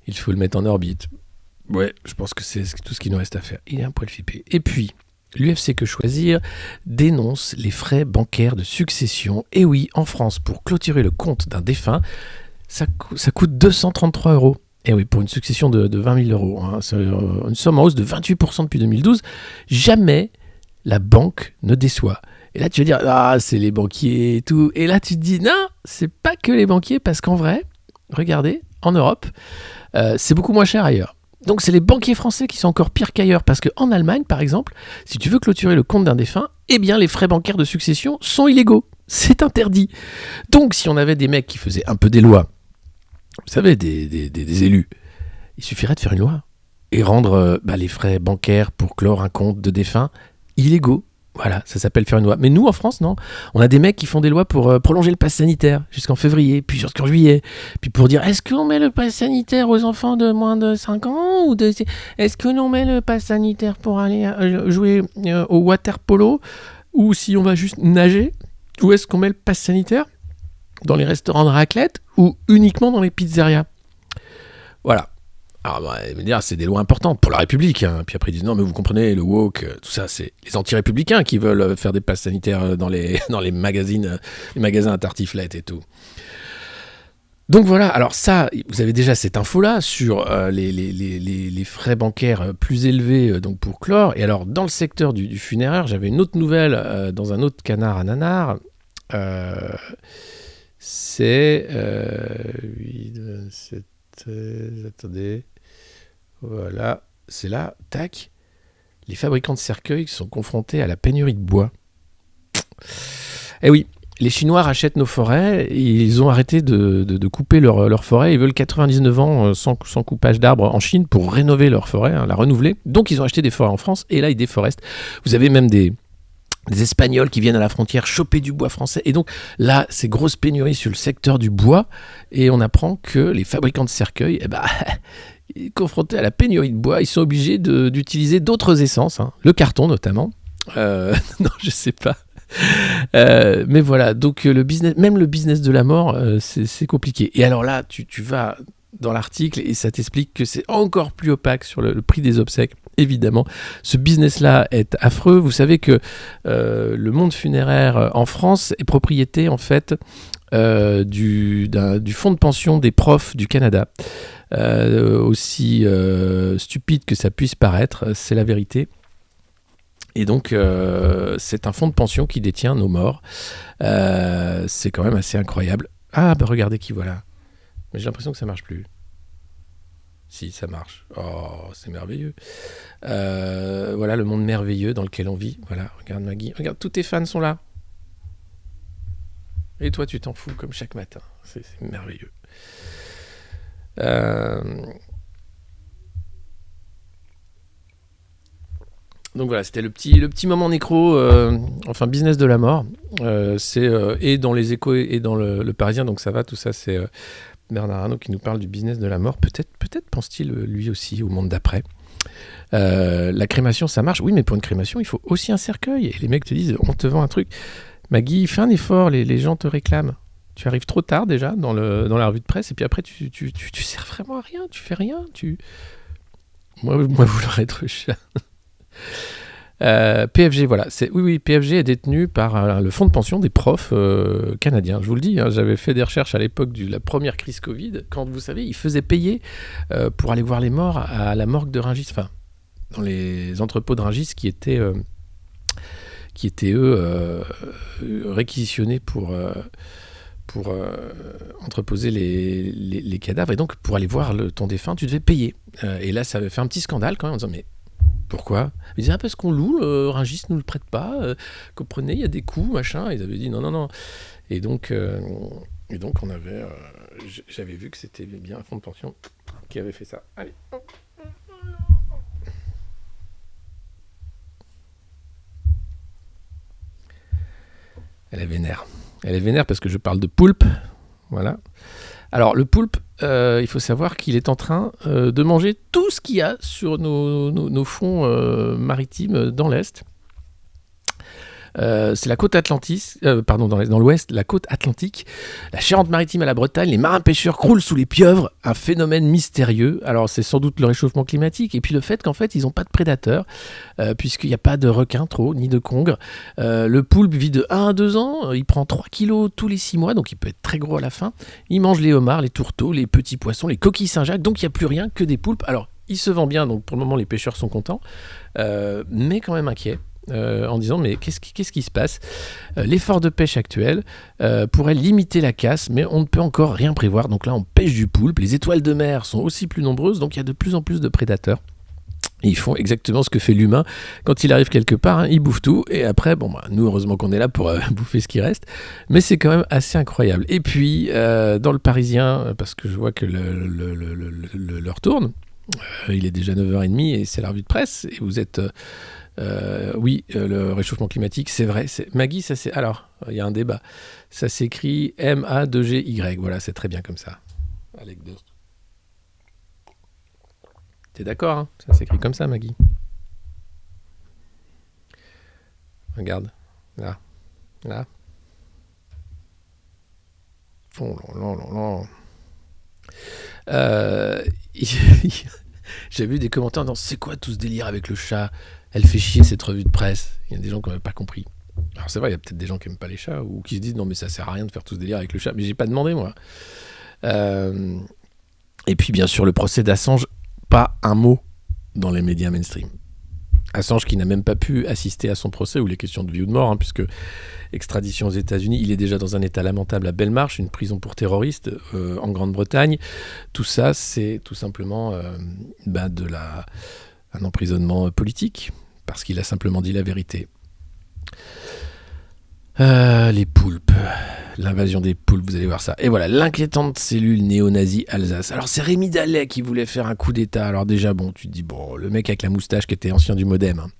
Il faut le mettre en orbite. Ouais, je pense que c'est tout ce qu'il nous reste à faire. Il est un poil flippé. Et puis, l'UFC Que Choisir dénonce les frais bancaires de succession. Et oui, en France, pour clôturer le compte d'un défunt, ça coûte 233 €. Et oui, pour une succession de 20 000 €. Hein. C'est une somme en hausse de 28% depuis 2012. Jamais la banque ne déçoit. Et là, tu vas dire, ah, c'est les banquiers et tout. Et là, tu te dis, non, c'est pas que les banquiers, parce qu'en vrai, regardez, en Europe, c'est beaucoup moins cher ailleurs. Donc, c'est les banquiers français qui sont encore pires qu'ailleurs, parce qu'en Allemagne, par exemple, si tu veux clôturer le compte d'un défunt, eh bien, les frais bancaires de succession sont illégaux. C'est interdit. Donc, si on avait des mecs qui faisaient un peu des lois, vous savez, des élus, il suffirait de faire une loi et rendre les frais bancaires pour clore un compte de défunt illégaux. Voilà, ça s'appelle faire une loi. Mais nous, en France, non. On a des mecs qui font des lois pour prolonger le pass sanitaire jusqu'en février, puis jusqu'en juillet. Puis pour dire, est-ce qu'on met le pass sanitaire aux enfants de moins de 5 ans est-ce que l'on met le pass sanitaire pour aller jouer au water polo ou si on va juste nager? Ou est-ce qu'on met le pass sanitaire dans les restaurants de raclette ou uniquement dans les pizzerias? Voilà. Alors, c'est des lois importantes pour la République. Hein. Puis après, ils disent non, mais vous comprenez, le woke, tout ça, c'est les anti-républicains qui veulent faire des passes sanitaires dans les magasins à tartiflette et tout. Donc voilà, alors ça, vous avez déjà cette info-là sur les frais bancaires plus élevés donc pour clore. Et alors, dans le secteur du funéraire, j'avais une autre nouvelle dans un autre canard à nanar. C'est... attendez... Voilà, c'est là, tac. Les fabricants de cercueils sont confrontés à la pénurie de bois. Eh oui, les Chinois rachètent nos forêts, et ils ont arrêté de couper leur forêt. Ils veulent 99 ans sans coupage d'arbres en Chine pour rénover leur forêt, la renouveler. Donc ils ont acheté des forêts en France, et là ils déforestent. Vous avez même des Espagnols qui viennent à la frontière choper du bois français. Et donc là, c'est grosse pénurie sur le secteur du bois. Et on apprend que les fabricants de cercueils, confrontés à la pénurie de bois, ils sont obligés d'utiliser d'autres essences, hein, le carton notamment. Non, je sais pas. Mais voilà, donc même le business de la mort, c'est compliqué. Et alors là, tu vas dans l'article et ça t'explique que c'est encore plus opaque sur le prix des obsèques. Évidemment, ce business-là est affreux. Vous savez que le monde funéraire en France est propriété en fait du fonds de pension des profs du Canada. Aussi stupide que ça puisse paraître, c'est la vérité. Et donc, c'est un fonds de pension qui détient nos morts. C'est quand même assez incroyable. Ah, bah regardez qui voilà. Mais j'ai l'impression que ça marche plus. Si, ça marche. Oh, c'est merveilleux. Voilà le monde merveilleux dans lequel on vit. Voilà, regarde Maggie. Regarde, tous tes fans sont là. Et toi, tu t'en fous comme chaque matin. C'est merveilleux. Donc voilà, c'était le petit moment nécro, enfin business de la mort. C'est et dans les Échos et dans le Parisien, donc ça va, tout ça, c'est Bernard Arnault qui nous parle du business de la mort. Peut-être pense-t-il lui aussi au monde d'après. La crémation, ça marche. Oui, mais pour une crémation, il faut aussi un cercueil. Et les mecs te disent, on te vend un truc. Maggie, fais un effort, les gens te réclament. Tu arrives trop tard déjà dans la revue de presse, et puis après, tu sers vraiment à rien, tu fais rien. Moi vouloir être chat. PFG, voilà. Oui, PFG est détenu par le fonds de pension des profs canadiens. Je vous le dis, hein, j'avais fait des recherches à l'époque de la première crise Covid, quand vous savez, ils faisaient payer pour aller voir les morts à la morgue de Rungis, enfin, dans les entrepôts de Rungis qui étaient eux réquisitionnés pour entreposer les cadavres. Et donc, pour aller voir ton défunt, tu devais payer. Et là, ça avait fait un petit scandale quand même en disant, mais pourquoi ? Ils disaient, parce qu'on loue, Rungis ne nous le prête pas, comprenez, il y a des coûts, machin. Ils avaient dit non. Et donc on avait, j'avais vu que c'était bien un fonds de pension qui avait fait ça. Allez. Elle est vénère parce que je parle de poulpe. Voilà. Alors, le poulpe, il faut savoir qu'il est en train de manger tout ce qu'il y a sur nos fonds maritimes dans l'Est. C'est la côte Atlantique, dans l'Ouest, la côte Atlantique, la Charente-Maritime à la Bretagne, les marins pêcheurs croulent sous les pieuvres, un phénomène mystérieux. Alors c'est sans doute le réchauffement climatique et puis le fait qu'en fait ils n'ont pas de prédateurs, puisqu'il n'y a pas de requins trop, ni de congres. Le poulpe vit de 1 à 2 ans, il prend 3 kilos tous les 6 mois, donc il peut être très gros à la fin. Il mange les homards, les tourteaux, les petits poissons, les coquilles Saint-Jacques, donc il n'y a plus rien que des poulpes. Alors il se vend bien, donc pour le moment les pêcheurs sont contents, mais quand même inquiets. En disant mais qu'est-ce qui se passe ? L'effort de pêche actuel pourrait limiter la casse, mais on ne peut encore rien prévoir. Donc là on pêche du poulpe, les étoiles de mer sont aussi plus nombreuses, donc il y a de plus en plus de prédateurs. Et ils font exactement ce que fait l'humain quand il arrive quelque part, hein, il bouffe tout et après nous heureusement qu'on est là pour bouffer ce qui reste, mais c'est quand même assez incroyable. Et puis dans le Parisien, parce que je vois que l'heure tourne, il est déjà 9h30 et c'est la revue de presse et vous êtes oui, le réchauffement climatique, c'est vrai. Maggie, ça c'est. Alors, il y a un débat. Ça s'écrit MA2GY. Voilà, c'est très bien comme ça. Anecdote. T'es d'accord, hein ? Ça s'écrit comme ça, Maggie. Regarde. Là. Oh là. J'ai vu des commentaires dans c'est quoi tout ce délire avec le chat ? Elle fait chier cette revue de presse. Il y a des gens qui n'ont pas compris. Alors c'est vrai, il y a peut-être des gens qui n'aiment pas les chats ou qui se disent non mais ça sert à rien de faire tout ce délire avec le chat. Mais j'ai pas demandé moi. Et puis bien sûr le procès d'Assange, pas un mot dans les médias mainstream. Assange qui n'a même pas pu assister à son procès où il est question de vie ou de mort, hein, puisque extradition aux États-Unis, il est déjà dans un état lamentable à Belmarsh, une prison pour terroristes en Grande-Bretagne. Tout ça, c'est tout simplement un emprisonnement politique, parce qu'il a simplement dit la vérité. Les poulpes, l'invasion des poulpes, vous allez voir ça. Et voilà, l'inquiétante cellule néo-nazie Alsace. Alors c'est Rémi Dallet qui voulait faire un coup d'état. Alors déjà, tu te dis, le mec avec la moustache qui était ancien du Modem. Hein.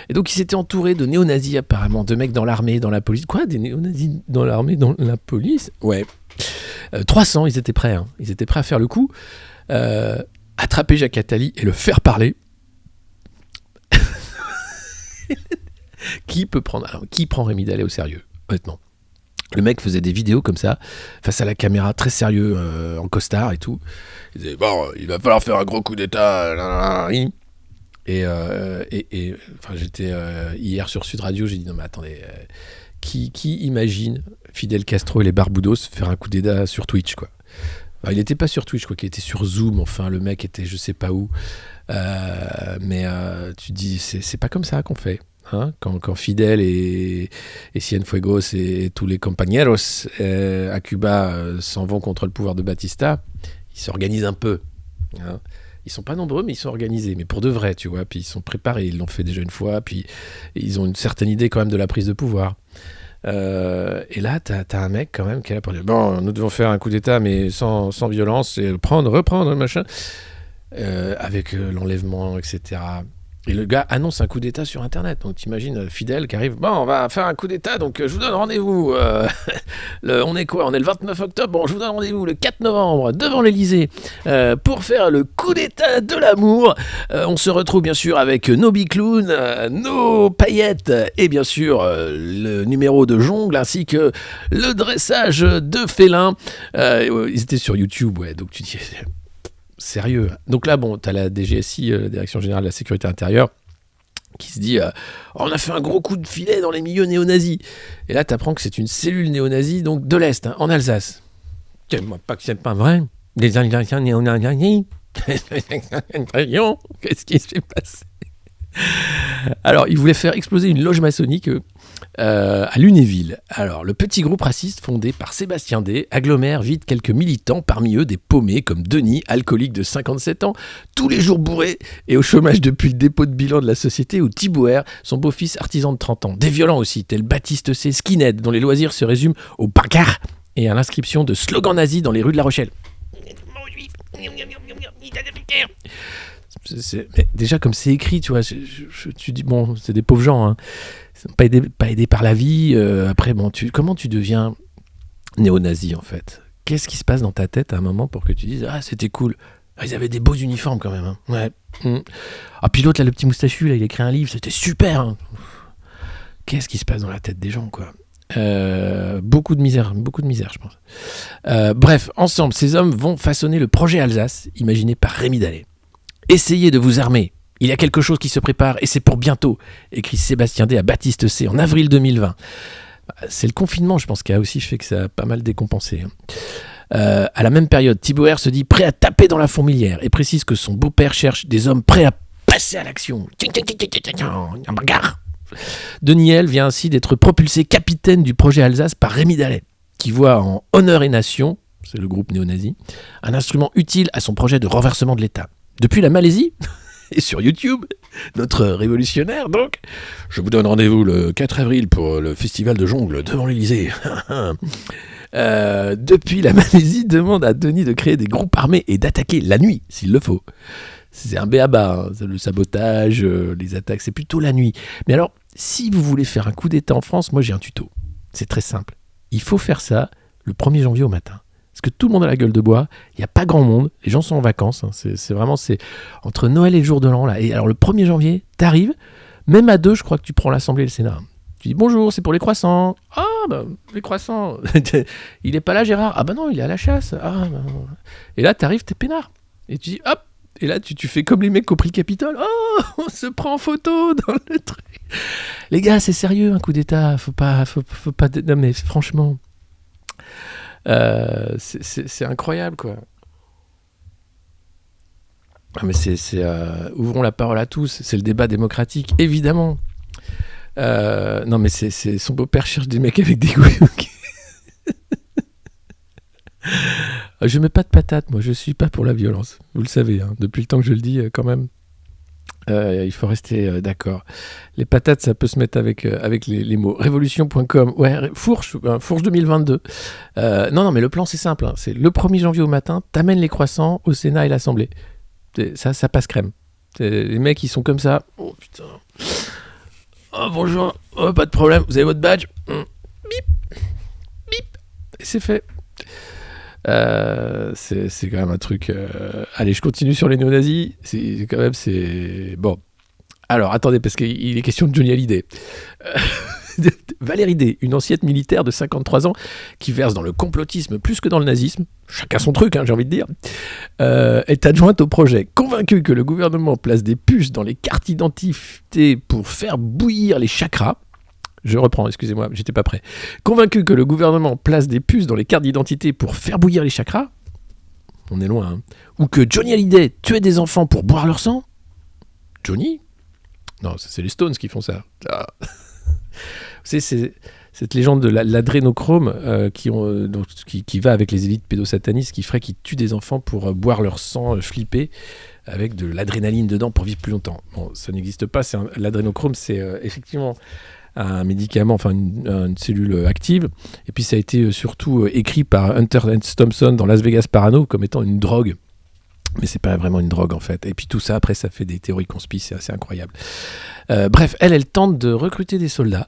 Et donc il s'était entouré de néo-nazis apparemment, de mecs dans l'armée, dans la police. Quoi, des néo-nazis dans l'armée, dans la police ? Ouais. 300, ils étaient prêts. Hein. Ils étaient prêts à faire le coup. Attraper Jacques Attali et le faire parler. Qui prend Rémi Dallet au sérieux, honnêtement ? Le mec faisait des vidéos comme ça, face à la caméra, très sérieux, en costard et tout. Il disait, bon, il va falloir faire un gros coup d'état. Enfin, j'étais hier sur Sud Radio, j'ai dit, non mais attendez, qui imagine Fidel Castro et les Barbudos faire un coup d'état sur Twitch, quoi. Enfin, il n'était pas sur Twitch, quoi, qu'il était sur Zoom, enfin, le mec était je sais pas où. Mais tu dis, c'est pas comme ça qu'on fait. Hein, quand Fidel et Cienfuegos et tous les compañeros à Cuba s'en vont contre le pouvoir de Batista, ils s'organisent un peu. Hein. Ils sont pas nombreux, mais ils sont organisés. Mais pour de vrai, tu vois. Puis ils sont préparés, ils l'ont fait déjà une fois. Puis ils ont une certaine idée quand même de la prise de pouvoir. Et là, t'as un mec quand même qui est là pour dire, bon, nous devons faire un coup d'état, mais sans violence, et reprendre, machin. Avec l'enlèvement, etc. Et le gars annonce un coup d'état sur Internet. Donc t'imagines Fidel qui arrive, bon, on va faire un coup d'état, donc je vous donne rendez-vous. On est quoi ? On est le 29 octobre, bon, je vous donne rendez-vous le 4 novembre devant l'Elysée pour faire le coup d'état de l'amour. On se retrouve bien sûr avec nos biclowns, nos paillettes et bien sûr le numéro de jongle ainsi que le dressage de félins. Ils étaient sur YouTube, ouais, donc tu dis... Sérieux. Donc là, bon, t'as la DGSI, la Direction Générale de la Sécurité Intérieure, qui se dit on a fait un gros coup de filet dans les milieux néo-nazis. Et là, t'apprends que c'est une cellule néo-nazie, donc de l'Est, hein, en Alsace. Moi, pas que c'est pas vrai. Des Alsaciens néo-nazis. Qu'est-ce qui s'est passé ? Alors, ils voulaient faire exploser une loge maçonnique à Lunéville. Alors, le petit groupe raciste fondé par Sébastien D agglomère vite quelques militants, parmi eux des paumés comme Denis, alcoolique de 57 ans, tous les jours bourré et au chômage depuis le dépôt de bilan de la société, ou Thibouer, son beau-fils artisan de 30 ans. Des violents aussi, tels Baptiste C, skinhead, dont les loisirs se résument au bagarre et à l'inscription de slogans nazis dans les rues de La Rochelle. Mais déjà comme c'est écrit, tu vois, tu dis bon, c'est des pauvres gens, hein. Ils sont pas aidés par la vie. Après, bon, comment tu deviens néo-nazi en fait ? Qu'est-ce qui se passe dans ta tête à un moment pour que tu dises ah c'était cool, ils avaient des beaux uniformes quand même, hein. Ouais. Ah puis l'autre là, le petit moustachu là, il écrit un livre, c'était super. Hein. Qu'est-ce qui se passe dans la tête des gens, quoi ? Beaucoup de misère, je pense. Bref, ensemble, ces hommes vont façonner le projet Alsace, imaginé par Rémi Dallet. Essayez de vous armer. Il y a quelque chose qui se prépare et c'est pour bientôt, écrit Sébastien D à Baptiste C en avril 2020. C'est le confinement, je pense, qui a aussi fait que ça a pas mal décompensé. À la même période, Thibouer se dit prêt à taper dans la fourmilière et précise que son beau-père cherche des hommes prêts à passer à l'action. Deniel vient ainsi d'être propulsé capitaine du projet Alsace par Rémi Dallet, qui voit en Honneur et Nation, c'est le groupe néo-nazi, un instrument utile à son projet de renversement de l'État. Depuis la Malaisie, et sur YouTube, notre révolutionnaire donc, je vous donne rendez-vous le 4 avril pour le festival de jongle devant l'Elysée. Depuis la Malaisie, demande à Denis de créer des groupes armés et d'attaquer la nuit, s'il le faut. C'est un b.a.-ba, hein. Le sabotage, les attaques, c'est plutôt la nuit. Mais alors, si vous voulez faire un coup d'état en France, moi j'ai un tuto. C'est très simple. Il faut faire ça le 1er janvier au matin. Parce que tout le monde a la gueule de bois, il n'y a pas grand monde, les gens sont en vacances, hein. C'est vraiment entre Noël et le jour de l'an. Là. Et alors le 1er janvier, t'arrives, même à 2, je crois que tu prends l'Assemblée et le Sénat. Tu dis bonjour, c'est pour les croissants. Ah, bah, les croissants. Il n'est pas là, Gérard. Ah, bah non, il est à la chasse. Ah, bah. Et là, t'arrives, t'es peinard. Et tu dis hop. Et là, tu fais comme les mecs qui ont pris le Capitole. Oh, on se prend en photo dans le truc. Les gars, c'est sérieux, un coup d'état. Faut pas. Non, mais franchement. C'est incroyable, quoi. Ah, mais ouvrons la parole à tous. C'est le débat démocratique, évidemment. Non, mais c'est son beau-père cherche des mecs avec des goûts. Je mets pas de patates, moi. Je suis pas pour la violence. Vous le savez, hein. Depuis le temps que je le dis, quand même. Il faut rester d'accord. Les patates, ça peut se mettre avec les mots. Révolution.com. Ouais, Fourche 2022. Non, mais le plan, c'est simple. Hein. C'est le 1er janvier au matin, t'amènes les croissants au Sénat et l'Assemblée. Ça passe crème. Les mecs, ils sont comme ça. Oh, putain. Oh, bonjour. Oh, pas de problème. Vous avez votre badge ? Bip. Bip. Et c'est fait. C'est quand même un truc. Allez, je continue sur les néo-nazis. C'est bon. Alors, attendez, parce qu'il est question de Johnny Hallyday. Valérie D, une ancienne militaire de 53 ans qui verse dans le complotisme plus que dans le nazisme, chacun son truc, j'ai envie de dire, est adjointe au projet. Convaincue que le gouvernement place des puces dans les cartes d'identité pour faire bouillir les chakras, je reprends, excusez-moi, j'étais pas prêt. Convaincue que le gouvernement place des puces dans les cartes d'identité pour faire bouillir les chakras, on est loin, ou que Johnny Hallyday tuait des enfants pour boire leur sang, Johnny ? Non, ça, c'est les Stones qui font ça. Ah. C'est cette légende de l'adrénochrome qui va avec les élites pédosatanistes qui ferait qu'ils tuent des enfants pour boire leur sang flippé avec de l'adrénaline dedans pour vivre plus longtemps. Bon, ça n'existe pas. L'adrénochrome, c'est effectivement un médicament, enfin une cellule active. Et puis ça a été surtout écrit par Hunter S. Thompson dans Las Vegas Parano comme étant une drogue. Mais c'est pas vraiment une drogue en fait. Et puis tout ça, après, ça fait des théories conspi, c'est assez incroyable. Bref, elle tente de recruter des soldats.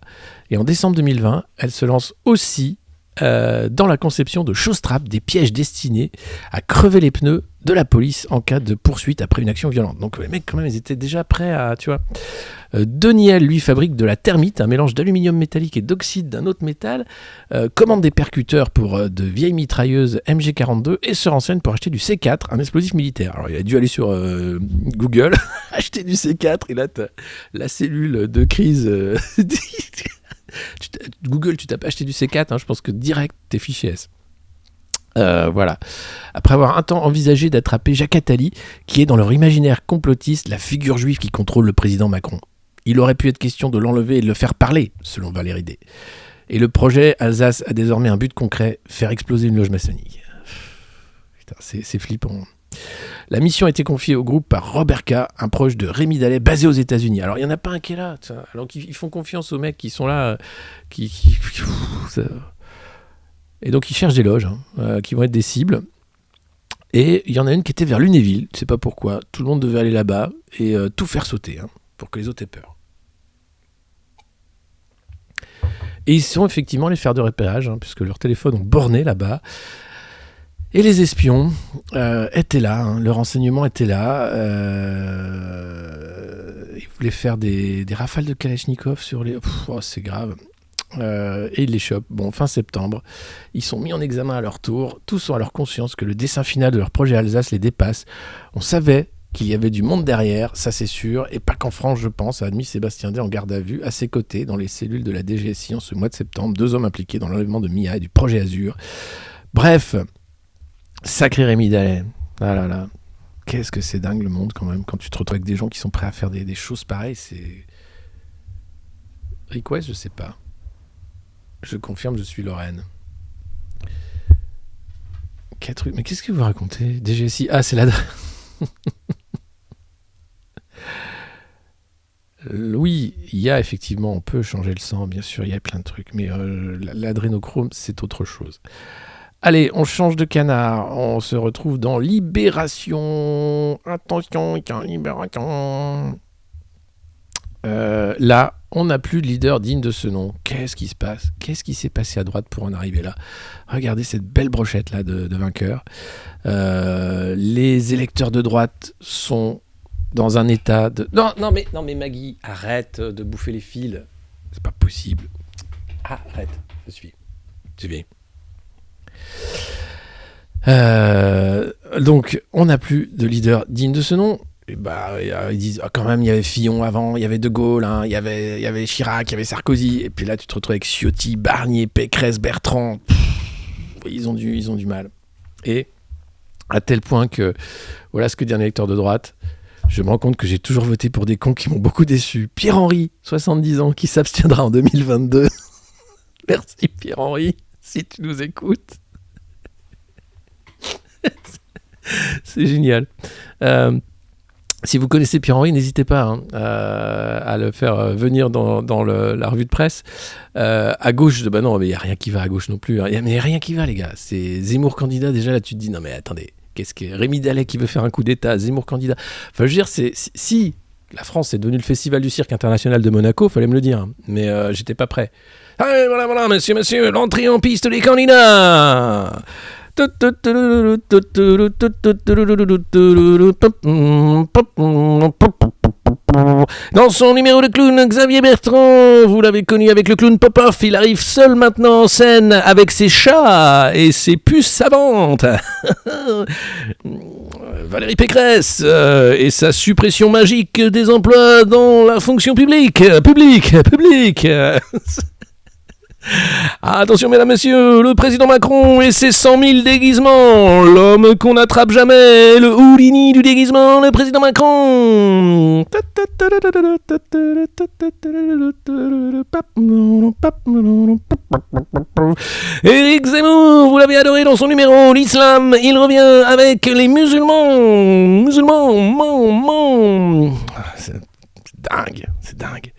Et en décembre 2020, elle se lance aussi dans la conception de show-strap, des pièges destinés à crever les pneus de la police en cas de poursuite après une action violente. Donc les mecs, quand même, ils étaient déjà prêts à, tu vois. Deniel, lui, fabrique de la thermite, un mélange d'aluminium métallique et d'oxyde d'un autre métal, commande des percuteurs pour de vieilles mitrailleuses MG42 et se renseigne pour acheter du C4, un explosif militaire. Alors il a dû aller sur Google, acheter du C4, et là t'as la cellule de crise... Google, tu tapes acheter du C4, je pense que direct t'es fiché S. Voilà. Après avoir un temps envisagé d'attraper Jacques Attali, qui est dans leur imaginaire complotiste la figure juive qui contrôle le président Macron. Il aurait pu être question de l'enlever et de le faire parler, selon Valérie D. Et le projet Alsace a désormais un but concret, faire exploser une loge maçonnique. Putain, c'est flippant. La mission a été confiée au groupe par Robert K., un proche de Rémi Dallet basé aux États-Unis. Alors il n'y en a pas un qui est là. Alors ils font confiance aux mecs qui sont là, ça... Et donc ils cherchent des loges qui vont être des cibles. Et il y en a une qui était vers Lunéville, je ne sais pas pourquoi. Tout le monde devait aller là-bas et tout faire sauter pour que les autres aient peur. Et ils sont effectivement les fers de repérage, puisque leurs téléphones ont borné là-bas. Et les espions étaient là, le renseignement était là. Ils voulaient faire des rafales de Kalachnikov sur les... c'est grave. Et ils les chopent. Bon, fin septembre, ils sont mis en examen à leur tour. Tous ont à leur conscience que le dessein final de leur projet Alsace les dépasse. On savait qu'il y avait du monde derrière, ça c'est sûr, et pas qu'en France, je pense, a admis Sébastien D en garde à vue à ses côtés dans les cellules de la DGSI en ce mois de septembre. 2 hommes impliqués dans l'enlèvement de Mia et du projet Azur. Bref, sacré Rémi Dallet. Ah là là, qu'est-ce que c'est dingue le monde quand même, quand tu te retrouves avec des gens qui sont prêts à faire des choses pareilles, c'est... Rick West, je sais pas. Je confirme, je suis Lorraine. Mais qu'est-ce que vous racontez ? DGSI, c'est la... Oui, il y a effectivement, on peut changer le sang, bien sûr, il y a plein de trucs, mais l'adrénochrome, c'est autre chose. Allez, on change de canard, on se retrouve dans Libération. Attention, Libération. Là, on n'a plus de leader digne de ce nom. Qu'est-ce qui se passe ? Qu'est-ce qui s'est passé à droite pour en arriver là ? Regardez cette belle brochette là de vainqueurs. Les électeurs de droite sont dans un état de... Non mais Maggie, arrête de bouffer les fils. C'est pas possible. Arrête, je suis. Donc, on n'a plus de leader digne de ce nom. Et ils disent quand même, il y avait Fillon avant, il y avait De Gaulle, il y avait Chirac, il y avait Sarkozy. Et puis là, tu te retrouves avec Ciotti, Barnier, Pécresse, Bertrand. Ils ont du mal. Et à tel point que, voilà ce que dit un électeur de droite, je me rends compte que j'ai toujours voté pour des cons qui m'ont beaucoup déçu. Pierre-Henri, 70 ans, qui s'abstiendra en 2022. Merci Pierre-Henri, si tu nous écoutes. C'est génial. Si vous connaissez Pierre-Henri, n'hésitez pas à le faire venir dans la revue de presse. À gauche, non, mais il n'y a rien qui va à gauche non plus. Mais il n'y a rien qui va, les gars. C'est Zemmour candidat. Déjà, là, tu te dis, non, mais attendez, qu'est-ce que Rémi Dallet qui veut faire un coup d'État, Zemmour candidat. Enfin, je veux dire, si la France est devenue le festival du cirque international de Monaco, il fallait me le dire. Mais j'étais pas prêt. Allez, voilà, monsieur, l'entrée en piste des candidats. Dans son numéro de clown, Xavier Bertrand, vous l'avez connu avec le clown Popoff, il arrive seul maintenant en scène avec ses chats et ses puces savantes. Valérie Pécresse et sa suppression magique des emplois dans la fonction publique. Attention mesdames, messieurs, le président Macron et ses 100 000 déguisements, l'homme qu'on n'attrape jamais, le Houdini du déguisement, le président Macron. Éric Zemmour, vous l'avez adoré dans son numéro, l'islam, il revient avec les musulmans, c'est dingue.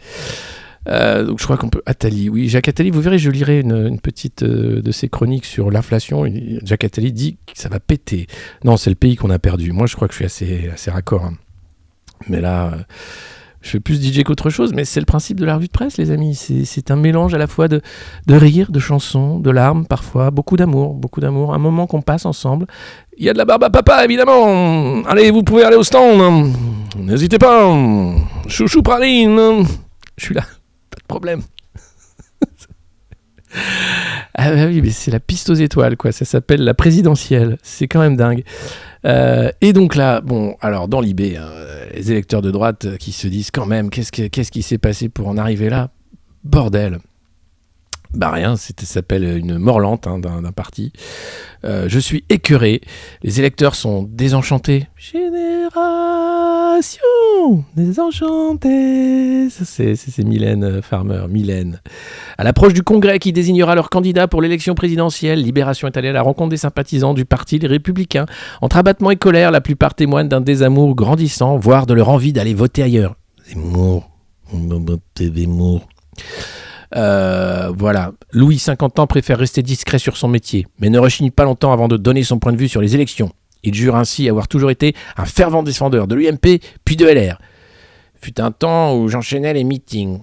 Donc je crois qu'on peut... Attali, oui, Jacques Attali, vous verrez, je lirai une petite de ses chroniques sur l'inflation. Jacques Attali dit que ça va péter. Non, c'est le pays qu'on a perdu. Moi, je crois que je suis assez raccord. Hein. Mais là, je fais plus DJ qu'autre chose, mais c'est le principe de la revue de presse, les amis. C'est un mélange à la fois de rire, de chansons, de larmes, parfois, beaucoup d'amour. Un moment qu'on passe ensemble. Il y a de la barbe à papa, évidemment. Allez, vous pouvez aller au stand. N'hésitez pas. Chouchou praline. Je suis là. Pas de problème. Ah bah oui, mais c'est la piste aux étoiles, quoi. Ça s'appelle la présidentielle. C'est quand même dingue. Et donc là, bon, alors dans l'IB, les électeurs de droite qui se disent quand même, qu'est-ce qui s'est passé pour en arriver là ? Bordel. Bah rien, ça s'appelle une mort lente d'un parti. Je suis écœuré. Les électeurs sont désenchantés. Génération désenchantée. Ça, c'est Mylène Farmer. Mylène. À l'approche du congrès qui désignera leur candidat pour l'élection présidentielle, Libération est allée à la rencontre des sympathisants du parti Les Républicains. Entre abattement et colère, la plupart témoignent d'un désamour grandissant, voire de leur envie d'aller voter ailleurs. Zemmour. Voilà. Louis, 50 ans, préfère rester discret sur son métier, mais ne rechigne pas longtemps avant de donner son point de vue sur les élections. Il jure ainsi avoir toujours été un fervent défendeur de l'UMP, puis de LR. Fut un temps où j'enchaînais les meetings.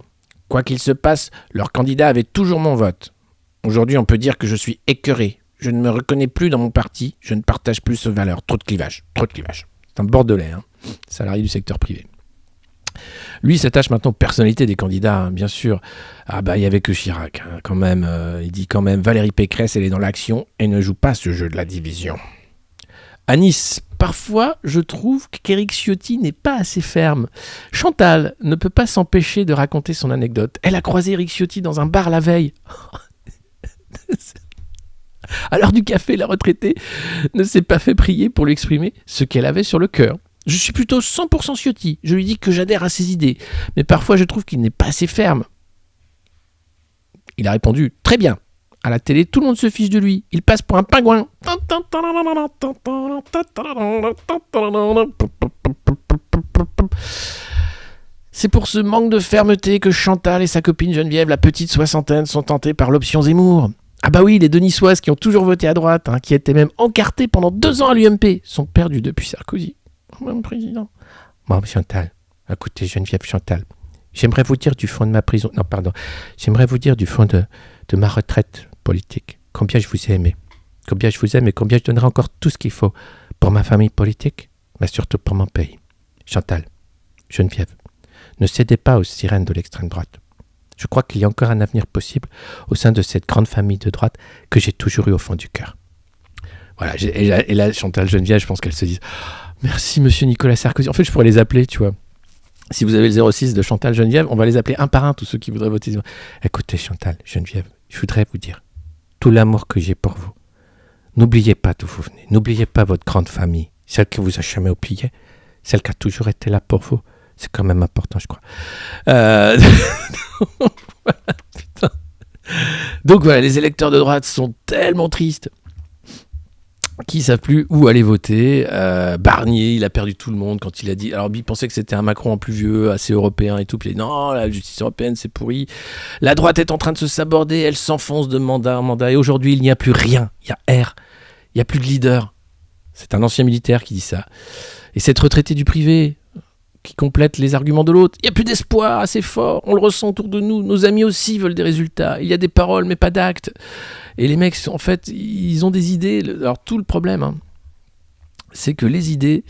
Quoi qu'il se passe, leur candidat avait toujours mon vote. Aujourd'hui, on peut dire que je suis écœuré. Je ne me reconnais plus dans mon parti, je ne partage plus ses valeurs. Trop de clivage. C'est un bordelais, salarié du secteur privé. Lui s'attache maintenant aux personnalités des candidats, bien sûr. Ah bah il n'y avait que Chirac, quand même. Il dit quand même, Valérie Pécresse, elle est dans l'action et ne joue pas ce jeu de la division. À Nice, parfois, je trouve qu'Éric Ciotti n'est pas assez ferme. Chantal ne peut pas s'empêcher de raconter son anecdote. Elle a croisé Éric Ciotti dans un bar la veille. À l'heure du café, la retraitée ne s'est pas fait prier pour lui exprimer ce qu'elle avait sur le cœur. Je suis plutôt 100% Ciotti. Je lui dis que j'adhère à ses idées. Mais parfois, je trouve qu'il n'est pas assez ferme. Il a répondu « Très bien. À la télé, tout le monde se fiche de lui. Il passe pour un pingouin. » C'est pour ce manque de fermeté que Chantal et sa copine Geneviève, la petite soixantaine, sont tentées par l'option Zemmour. Ah bah oui, les Denissoises qui ont toujours voté à droite, qui étaient même encartées pendant 2 ans à l'UMP, sont perdues depuis Sarkozy. Mon président. Bon, Chantal, écoutez, Geneviève Chantal, j'aimerais vous dire du fond de ma prison, j'aimerais vous dire du fond de ma retraite politique, combien je vous ai aimé, combien je vous aime et combien je donnerai encore tout ce qu'il faut pour ma famille politique, mais surtout pour mon pays. Chantal, Geneviève, ne cédez pas aux sirènes de l'extrême droite. Je crois qu'il y a encore un avenir possible au sein de cette grande famille de droite que j'ai toujours eu au fond du cœur. Voilà, et là, Chantal, Geneviève, je pense qu'elles se disent « Merci, monsieur Nicolas Sarkozy ». En fait, je pourrais les appeler, tu vois. Si vous avez le 06 de Chantal, Geneviève, on va les appeler un par un, tous ceux qui voudraient voter. Écoutez, Chantal, Geneviève, je voudrais vous dire tout l'amour que j'ai pour vous. N'oubliez pas d'où vous venez. N'oubliez pas votre grande famille, celle qui vous a jamais oublié, celle qui a toujours été là pour vous. C'est quand même important, je crois. Putain. Donc voilà, les électeurs de droite sont tellement tristes qu'ils ne savent plus où aller voter. Barnier, il a perdu tout le monde quand il a dit... Alors, il pensait que c'était un Macron en plus vieux, assez européen et tout. Puis il a dit, non, la justice européenne, c'est pourri. La droite est en train de se saborder. Elle s'enfonce de mandat en mandat. Et aujourd'hui, il n'y a plus rien. Il y a R. Il n'y a plus de leader. C'est un ancien militaire qui dit ça. Et cette retraitée du privé qui complète les arguments de l'autre. Il n'y a plus d'espoir assez fort. On le ressent autour de nous. Nos amis aussi veulent des résultats. Il y a des paroles, mais pas d'actes. Et les mecs, en fait, ils ont des idées. Alors tout le problème, hein, c'est que les idées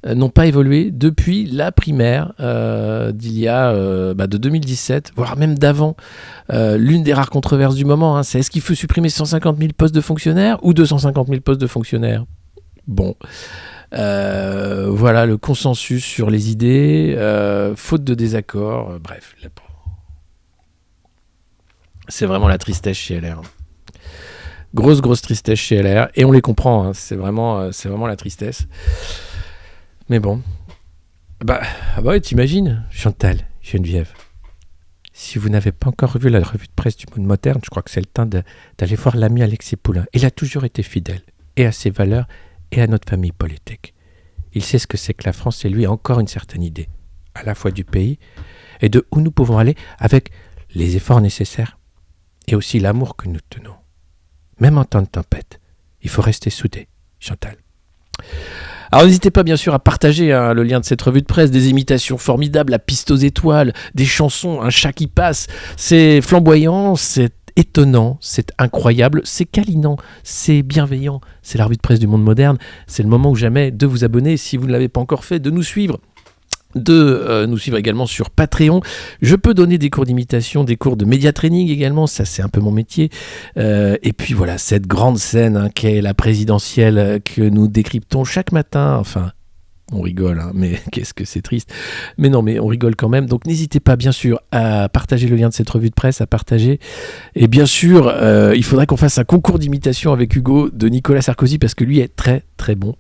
n'ont pas évolué depuis la primaire d'il y a de 2017, voire même d'avant. L'une des rares controverses du moment, hein, c'est est-ce qu'il faut supprimer 150 000 postes de fonctionnaires ou 250 000 postes de fonctionnaires ? Bon, voilà le consensus sur les idées, faute de désaccord, bref. C'est vraiment la tristesse chez LR. Grosse tristesse chez LR, et on les comprend, hein, c'est vraiment la tristesse. Mais bon, ouais, t'imagines, Chantal, Geneviève, si vous n'avez pas encore vu la revue de presse du Monde Moderne, je crois que c'est le temps d'aller voir l'ami Alexis Poulain. Il a toujours été fidèle, et à ses valeurs, et à notre famille politique. Il sait ce que c'est que la France, et lui a encore une certaine idée, à la fois du pays, et de où nous pouvons aller avec les efforts nécessaires, et aussi l'amour que nous tenons. Même en temps de tempête, il faut rester soudés, Chantal. Alors n'hésitez pas bien sûr à partager le lien de cette revue de presse, des imitations formidables, la piste aux étoiles, des chansons, un chat qui passe, c'est flamboyant, c'est étonnant, c'est incroyable, c'est câlinant, c'est bienveillant, c'est la revue de presse du Monde Moderne, c'est le moment ou jamais de vous abonner si vous ne l'avez pas encore fait, de nous suivre. Nous suivre également sur Patreon. Je peux donner des cours d'imitation, des cours de média training également, ça c'est un peu mon métier. Et puis voilà, cette grande scène qu'est la présidentielle que nous décryptons chaque matin, enfin... On rigole, hein, mais qu'est-ce que c'est triste. Mais non, mais on rigole quand même. Donc n'hésitez pas, bien sûr, à partager le lien de cette revue de presse, à partager. Et bien sûr, il faudrait qu'on fasse un concours d'imitation avec Hugo de Nicolas Sarkozy, parce que lui est très, très bon.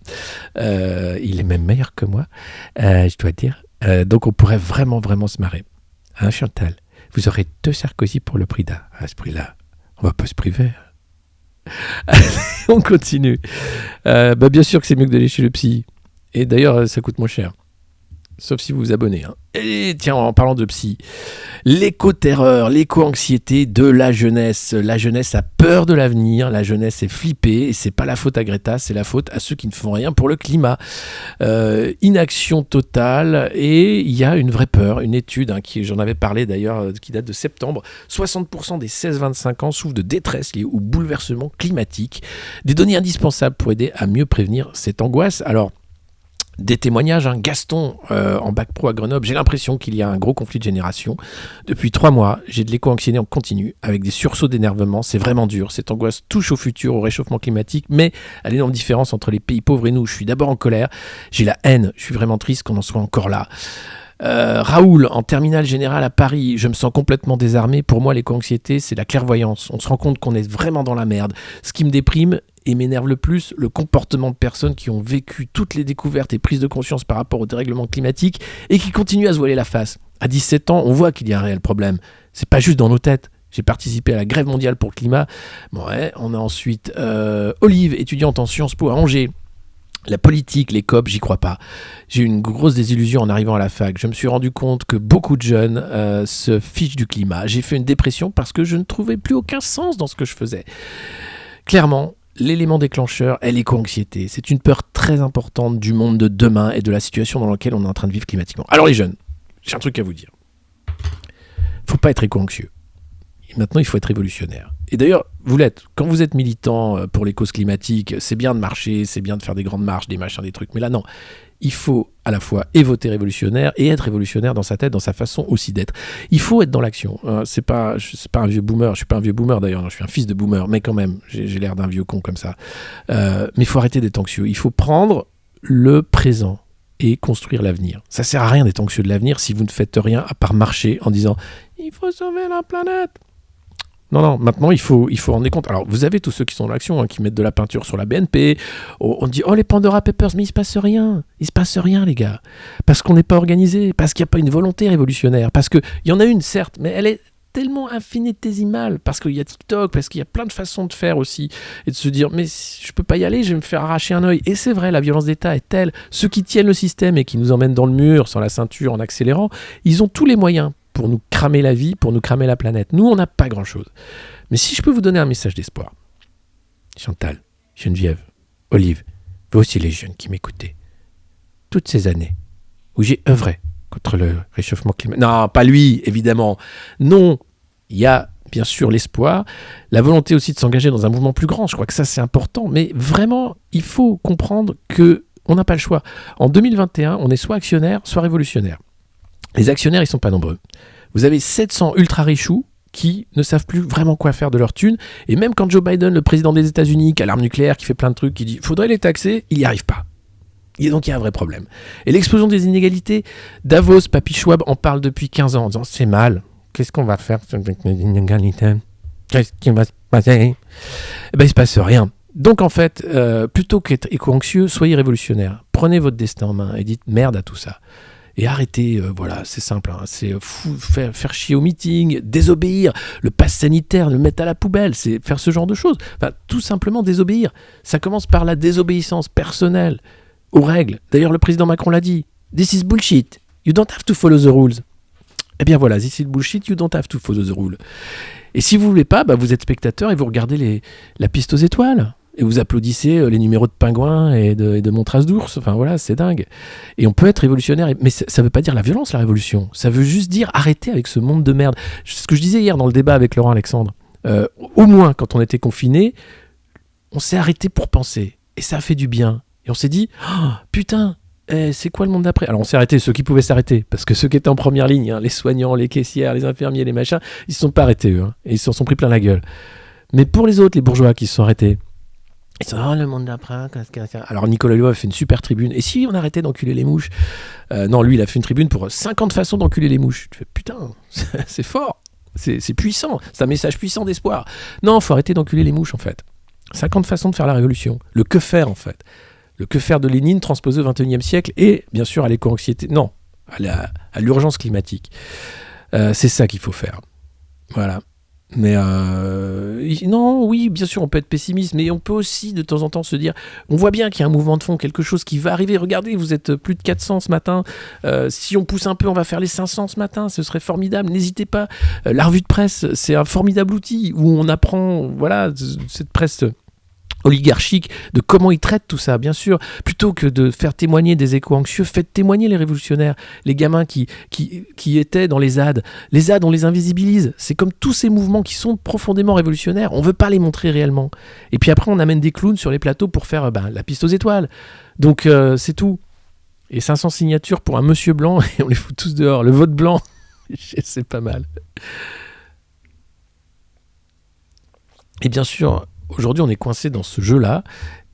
Il est même meilleur que moi, je dois dire. Donc on pourrait vraiment se marrer. Hein, Chantal, vous aurez 2 Sarkozy pour le prix d'un. À ce prix-là, on va pas se priver. Allez, on continue. Bien sûr que c'est mieux que d'aller chez le psy. Et d'ailleurs, ça coûte moins cher. Sauf si vous vous abonnez. Hein. Et tiens, en parlant de psy, l'éco-terreur, l'éco-anxiété de la jeunesse. La jeunesse a peur de l'avenir, la jeunesse est flippée, et c'est pas la faute à Greta, c'est la faute à ceux qui ne font rien pour le climat. Inaction totale, et il y a une vraie peur, une étude, j'en avais parlé d'ailleurs, qui date de septembre. 60% des 16-25 ans souffrent de détresse liée au bouleversement climatique. Des données indispensables pour aider à mieux prévenir cette angoisse. Alors, des témoignages, hein. Gaston en bac pro à Grenoble, j'ai l'impression qu'il y a un gros conflit de génération. Depuis 3 mois, j'ai de l'éco-anxiété en continu, avec des sursauts d'énervement, c'est vraiment dur. Cette angoisse touche au futur, au réchauffement climatique, mais à l'énorme différence entre les pays pauvres et nous. Je suis d'abord en colère, j'ai la haine, je suis vraiment triste qu'on en soit encore là. Raoul, en terminale générale à Paris, je me sens complètement désarmé. Pour moi, l'éco-anxiété, c'est la clairvoyance. On se rend compte qu'on est vraiment dans la merde. Ce qui me déprime et m'énerve le plus, le comportement de personnes qui ont vécu toutes les découvertes et prises de conscience par rapport au dérèglement climatique et qui continuent à se voiler la face. À 17 ans, on voit qu'il y a un réel problème. C'est pas juste dans nos têtes. J'ai participé à la grève mondiale pour le climat. Ouais, on a ensuite Olive, étudiante en Sciences Po à Angers. La politique, les COP, j'y crois pas. J'ai eu une grosse désillusion en arrivant à la fac. Je me suis rendu compte que beaucoup de jeunes se fichent du climat. J'ai fait une dépression parce que je ne trouvais plus aucun sens dans ce que je faisais. Clairement, l'élément déclencheur est l'éco-anxiété. C'est une peur très importante du monde de demain et de la situation dans laquelle on est en train de vivre climatiquement. Alors les jeunes, j'ai un truc à vous dire. Faut pas être éco-anxieux. Et maintenant, il faut être révolutionnaire. Et d'ailleurs, vous l'êtes. Quand vous êtes militant pour les causes climatiques, c'est bien de marcher, c'est bien de faire des grandes marches, des machins, des trucs. Mais là, non. Il faut à la fois voter révolutionnaire et être révolutionnaire dans sa tête, dans sa façon aussi d'être. Il faut être dans l'action. C'est pas un vieux boomer. Je suis pas un vieux boomer d'ailleurs. Je suis un fils de boomer. Mais quand même, j'ai l'air d'un vieux con comme ça. Mais il faut arrêter d'être anxieux. Il faut prendre le présent et construire l'avenir. Ça sert à rien d'être anxieux de l'avenir si vous ne faites rien à part marcher en disant « Il faut sauver la planète ». Non, maintenant, il faut rendre compte. Alors, vous avez tous ceux qui sont dans l'action, qui mettent de la peinture sur la BNP. On dit, les Pandora Papers, mais il se passe rien. Il se passe rien, les gars. Parce qu'on n'est pas organisé, parce qu'il n'y a pas une volonté révolutionnaire. Parce qu'il y en a une, certes, mais elle est tellement infinitésimale. Parce qu'il y a TikTok, parce qu'il y a plein de façons de faire aussi. Et de se dire, mais je peux pas y aller, je vais me faire arracher un œil. Et c'est vrai, la violence d'État est telle. Ceux qui tiennent le système et qui nous emmènent dans le mur, sans la ceinture, en accélérant, ils ont tous les moyens pour nous cramer la vie, pour nous cramer la planète. Nous, on n'a pas grand-chose. Mais si je peux vous donner un message d'espoir, Chantal, Geneviève, Olive, vous aussi les jeunes qui m'écoutez, toutes ces années où j'ai œuvré contre le réchauffement climatique. Non, pas lui, évidemment. Non, il y a bien sûr l'espoir, la volonté aussi de s'engager dans un mouvement plus grand. Je crois que ça c'est important, mais vraiment il faut comprendre que on n'a pas le choix. En 2021, on est soit actionnaire, soit révolutionnaire. Les actionnaires, ils sont pas nombreux. Vous avez 700 ultra richous qui ne savent plus vraiment quoi faire de leur thune. Et même quand Joe Biden, le président des États-Unis, qui a l'arme nucléaire, qui fait plein de trucs, qui dit faudrait les taxer, il n'y arrive pas. Et donc il y a un vrai problème. Et l'explosion des inégalités, Davos, Papy Schwab en parle depuis 15 ans en disant c'est mal. Qu'est-ce qu'on va faire avec les inégalités ? Qu'est-ce qui va se passer ? Eh bien, il se passe rien. Donc en fait, plutôt qu'être éco-anxieux, soyez révolutionnaire. Prenez votre destin en main et dites merde à tout ça. Et arrêtez, voilà, c'est simple, hein, c'est faire chier au meeting, désobéir, le pass sanitaire, le mettre à la poubelle, c'est faire ce genre de choses. Enfin, tout simplement désobéir. Ça commence par la désobéissance personnelle aux règles. D'ailleurs, le président Macron l'a dit. This is bullshit. You don't have to follow the rules. Eh bien voilà, this is bullshit, you don't have to follow the rules. Et si vous voulez pas, bah, vous êtes spectateur et vous regardez la piste aux étoiles. Et vous applaudissez les numéros de pingouins et de Montrace d'ours. Enfin voilà, c'est dingue. Et on peut être révolutionnaire, mais ça veut pas dire la violence, la révolution. Ça veut juste dire arrêter avec ce monde de merde. Ce que je disais hier dans le débat avec Laurent Alexandre. Au moins, quand on était confinés, on s'est arrêté pour penser. Et ça a fait du bien. Et on s'est dit, oh, putain, c'est quoi le monde d'après ? Alors on s'est arrêté, ceux qui pouvaient s'arrêter. Parce que ceux qui étaient en première ligne, hein, les soignants, les caissières, les infirmiers, les machins, ils se sont pas arrêtés, eux. Hein, et ils s'en sont pris plein la gueule. Mais pour les autres, les bourgeois qui se sont arrêtés, ils sont le monde d'après. Alors Nicolas Hulot a fait une super tribune. Et si on arrêtait d'enculer les mouches ? Non, lui, il a fait une tribune pour 50 façons d'enculer les mouches. Tu fais putain, c'est fort, c'est puissant, c'est un message puissant d'espoir. Non, faut arrêter d'enculer les mouches en fait. 50 façons de faire la révolution. Le que faire en fait. Le que faire de Lénine transposé au XXIe siècle et bien sûr à l'éco-anxiété. Non, à l'urgence climatique. C'est ça qu'il faut faire. Voilà. Mais non, oui, bien sûr, on peut être pessimiste, mais on peut aussi de temps en temps se dire, on voit bien qu'il y a un mouvement de fond, quelque chose qui va arriver. Regardez, vous êtes plus de 400 ce matin. Si on pousse un peu, on va faire les 500 ce matin. Ce serait formidable. N'hésitez pas. La revue de presse, c'est un formidable outil où on apprend, voilà, cette presse oligarchique, de comment ils traitent tout ça, bien sûr. Plutôt que de faire témoigner des éco-anxieux, faites témoigner les révolutionnaires, les gamins qui étaient dans les ZAD. Les ZAD, on les invisibilise. C'est comme tous ces mouvements qui sont profondément révolutionnaires. On ne veut pas les montrer réellement. Et puis après, on amène des clowns sur les plateaux pour faire la piste aux étoiles. Donc, c'est tout. Et 500 signatures pour un monsieur blanc, et on les fout tous dehors. Le vote blanc, c'est pas mal. Et bien sûr, aujourd'hui, on est coincé dans ce jeu-là,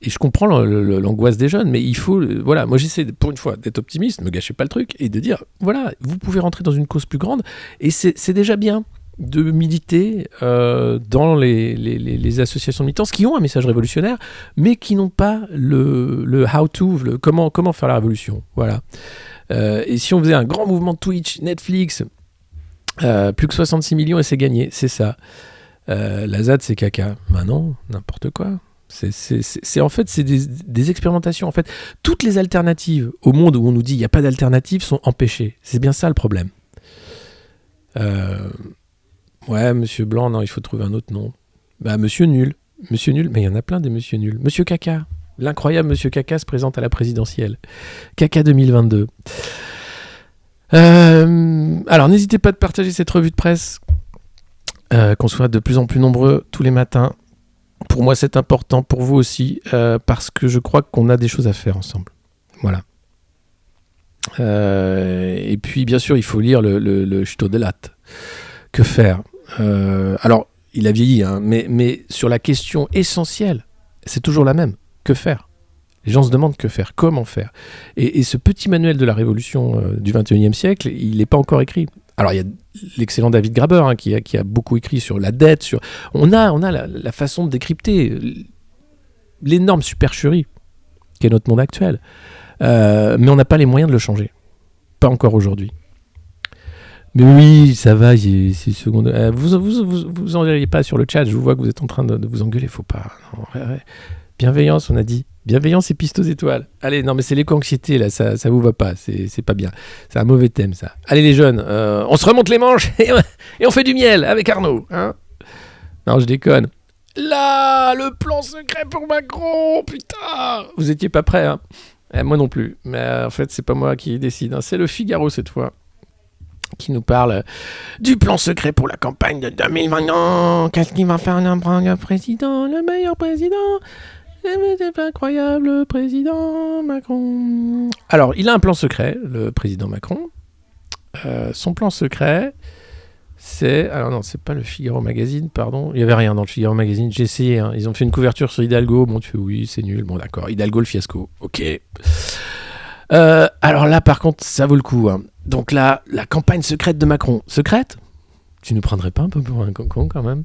et je comprends l'angoisse des jeunes, mais il faut, voilà, moi j'essaie pour une fois d'être optimiste, ne me gâchez pas le truc, et de dire, voilà, vous pouvez rentrer dans une cause plus grande, et c'est déjà bien de militer dans les associations de militants qui ont un message révolutionnaire, mais qui n'ont pas le how-to, comment faire la révolution, voilà. Et si on faisait un grand mouvement de Twitch, Netflix, plus que 66 millions et c'est gagné, c'est ça. La ZAD c'est caca. Ben non, n'importe quoi. C'est en fait c'est des expérimentations. En fait, toutes les alternatives au monde où on nous dit il n'y a pas d'alternative sont empêchées. C'est bien ça le problème. Ouais, Monsieur Blanc, non, il faut trouver un autre nom. Bah Monsieur Nul. Monsieur Nul, mais il y en a plein des Monsieur Nuls. Monsieur Caca. L'incroyable Monsieur Caca se présente à la présidentielle. Caca 2022. Alors n'hésitez pas de partager cette revue de presse. Qu'on soit de plus en plus nombreux tous les matins. Pour moi, c'est important, pour vous aussi, parce que je crois qu'on a des choses à faire ensemble. Voilà. Et puis, bien sûr, il faut lire le Stodelat. Que faire ? Alors, il a vieilli, hein, mais sur la question essentielle, c'est toujours la même. Que faire ? Les gens se demandent que faire, comment faire. Et ce petit manuel de la révolution du XXIe siècle, il n'est pas encore écrit. Alors, il y a l'excellent David Graeber hein, qui a beaucoup écrit sur la dette. On a la façon de décrypter l'énorme supercherie qu'est notre monde actuel. Mais on n'a pas les moyens de le changer. Pas encore aujourd'hui. Mais oui, ça va, 6 secondes. Vous engueulez pas sur le chat, je vous vois que vous êtes en train de vous engueuler, faut pas. Non, ouais. Bienveillance, on a dit. Bienveillance et piste aux étoiles. Allez, non mais c'est l'éco-anxiété là, ça vous va pas, c'est pas bien. C'est un mauvais thème ça. Allez les jeunes, on se remonte les manches et on fait du miel avec Arnaud. Hein, non, je déconne. Là, le plan secret pour Macron, putain. Vous étiez pas prêts, hein. Moi non plus. Mais en fait, c'est pas moi qui décide. Hein. C'est le Figaro cette fois. qui nous parle du plan secret pour la campagne de 2020. Qu'est-ce qu'il va faire le président, le meilleur président? C'est incroyable, le président Macron. Alors, il a un plan secret, le président Macron. Son plan secret, c'est... Alors non, c'est pas le Figaro Magazine, pardon. Il n'y avait rien dans le Figaro Magazine. J'ai essayé. Hein. Ils ont fait une couverture sur Hidalgo. Bon, tu fais oui, c'est nul. Bon, d'accord. Hidalgo, le fiasco. Ok. Alors là, par contre, ça vaut le coup. Hein. Donc là, la campagne secrète de Macron. Secrète ? Tu nous prendrais pas un peu pour un concon quand même,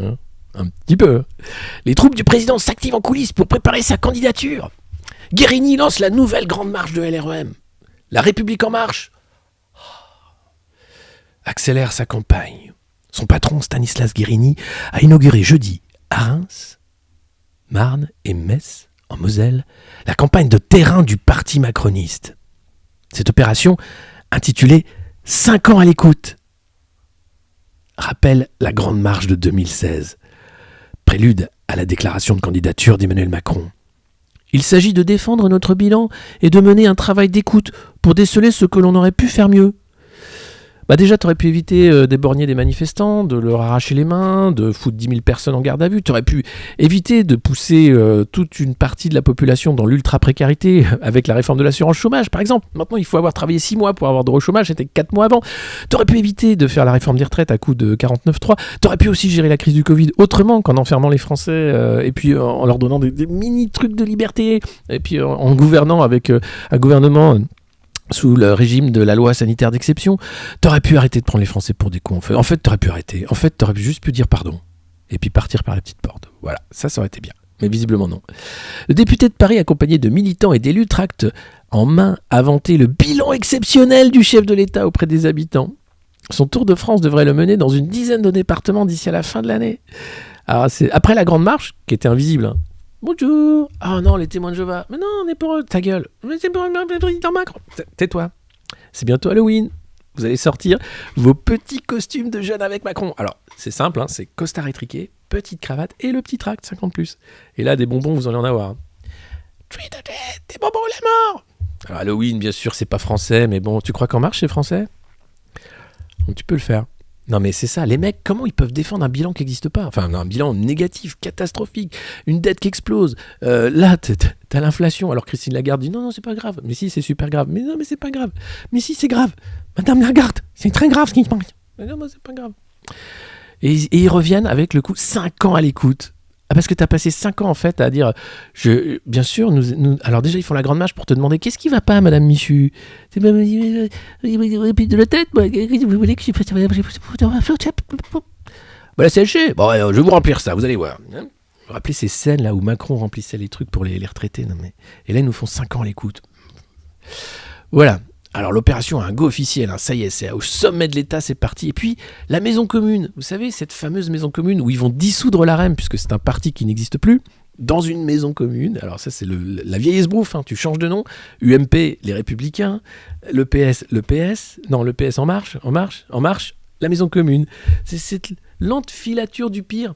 hein? Un petit peu. Les troupes du président s'activent en coulisses pour préparer sa candidature. Guérini lance la nouvelle grande marche de LREM. La République en marche accélère sa campagne. Son patron, Stanislas Guérini, a inauguré jeudi à Reims, Marne et Metz, en Moselle, la campagne de terrain du parti macroniste. Cette opération, intitulée « 5 ans à l'écoute », rappelle la Grande Marche de 2016, prélude à la déclaration de candidature d'Emmanuel Macron. Il s'agit de défendre notre bilan et de mener un travail d'écoute pour déceler ce que l'on aurait pu faire mieux. Déjà, tu aurais pu éviter d'éborgner des manifestants, de leur arracher les mains, de foutre 10 000 personnes en garde à vue. Tu aurais pu éviter de pousser toute une partie de la population dans l'ultra-précarité avec la réforme de l'assurance chômage, par exemple. Maintenant, il faut avoir travaillé 6 mois pour avoir droit au chômage, c'était 4 mois avant. Tu aurais pu éviter de faire la réforme des retraites à coup de 49.3. Tu aurais pu aussi gérer la crise du Covid autrement qu'en enfermant les Français et puis en leur donnant des mini-trucs de liberté et puis en gouvernant avec un gouvernement... sous le régime de la loi sanitaire d'exception. T'aurais pu arrêter de prendre les Français pour des cons. En fait, t'aurais pu arrêter. En fait, t'aurais juste pu dire pardon. Et puis partir par la petite porte. Voilà, ça aurait été bien. Mais visiblement non. Le député de Paris, accompagné de militants et d'élus, tracte en main à vanter le bilan exceptionnel du chef de l'État auprès des habitants. Son tour de France devrait le mener dans une dizaine de départements d'ici à la fin de l'année. Alors, c'est après la Grande Marche, qui était invisible, hein. Bonjour. Ah non, les témoins de Jéhovah. Mais non, on est pour eux. Ta gueule. Mais c'est pour le président Macron. Tais-toi. C'est bientôt Halloween. Vous allez sortir vos petits costumes de jeunes avec Macron. Alors, c'est simple, hein, c'est costard étriqué, petite cravate et le petit tract 50+. Et là, des bonbons, vous allez en avoir. Hein. Treat the dead, des bonbons ou la mort. Alors, Halloween, bien sûr, c'est pas français, mais bon, tu crois qu'En Marche, c'est français ? Donc, tu peux le faire. Non mais c'est ça, les mecs, comment ils peuvent défendre un bilan qui n'existe pas ? Enfin, un bilan négatif, catastrophique, une dette qui explose. Là, t'as l'inflation. Alors Christine Lagarde dit non, c'est pas grave. Mais si, c'est super grave. Mais non, mais c'est pas grave. Mais si, c'est grave. Madame Lagarde, c'est très grave ce qui se passe. Mais non, mais c'est pas grave. Et ils reviennent avec le coup 5 ans à l'écoute. Ah, parce que t'as passé 5 ans en fait à dire, bien sûr, nous, alors déjà ils font la grande marche pour te demander qu'est-ce qui va pas, Madame Michu. C'est pas de la tête, moi. Vous voulez que je fasse la CLG. Bon, je vais vous remplir ça, vous allez voir. Vous vous rappelez ces scènes là où Macron remplissait les trucs pour les retraités, non mais et là ils nous font 5 ans à l'écoute. Voilà. Alors l'opération a un go officiel, hein, ça y est, c'est au sommet de l'État, c'est parti. Et puis la maison commune, vous savez, cette fameuse maison commune où ils vont dissoudre l'AREM, puisque c'est un parti qui n'existe plus, dans une maison commune. Alors ça c'est la vieille esbrouffe, hein, tu changes de nom, UMP, les Républicains, le PS en marche, la maison commune. C'est cette lente filature du pire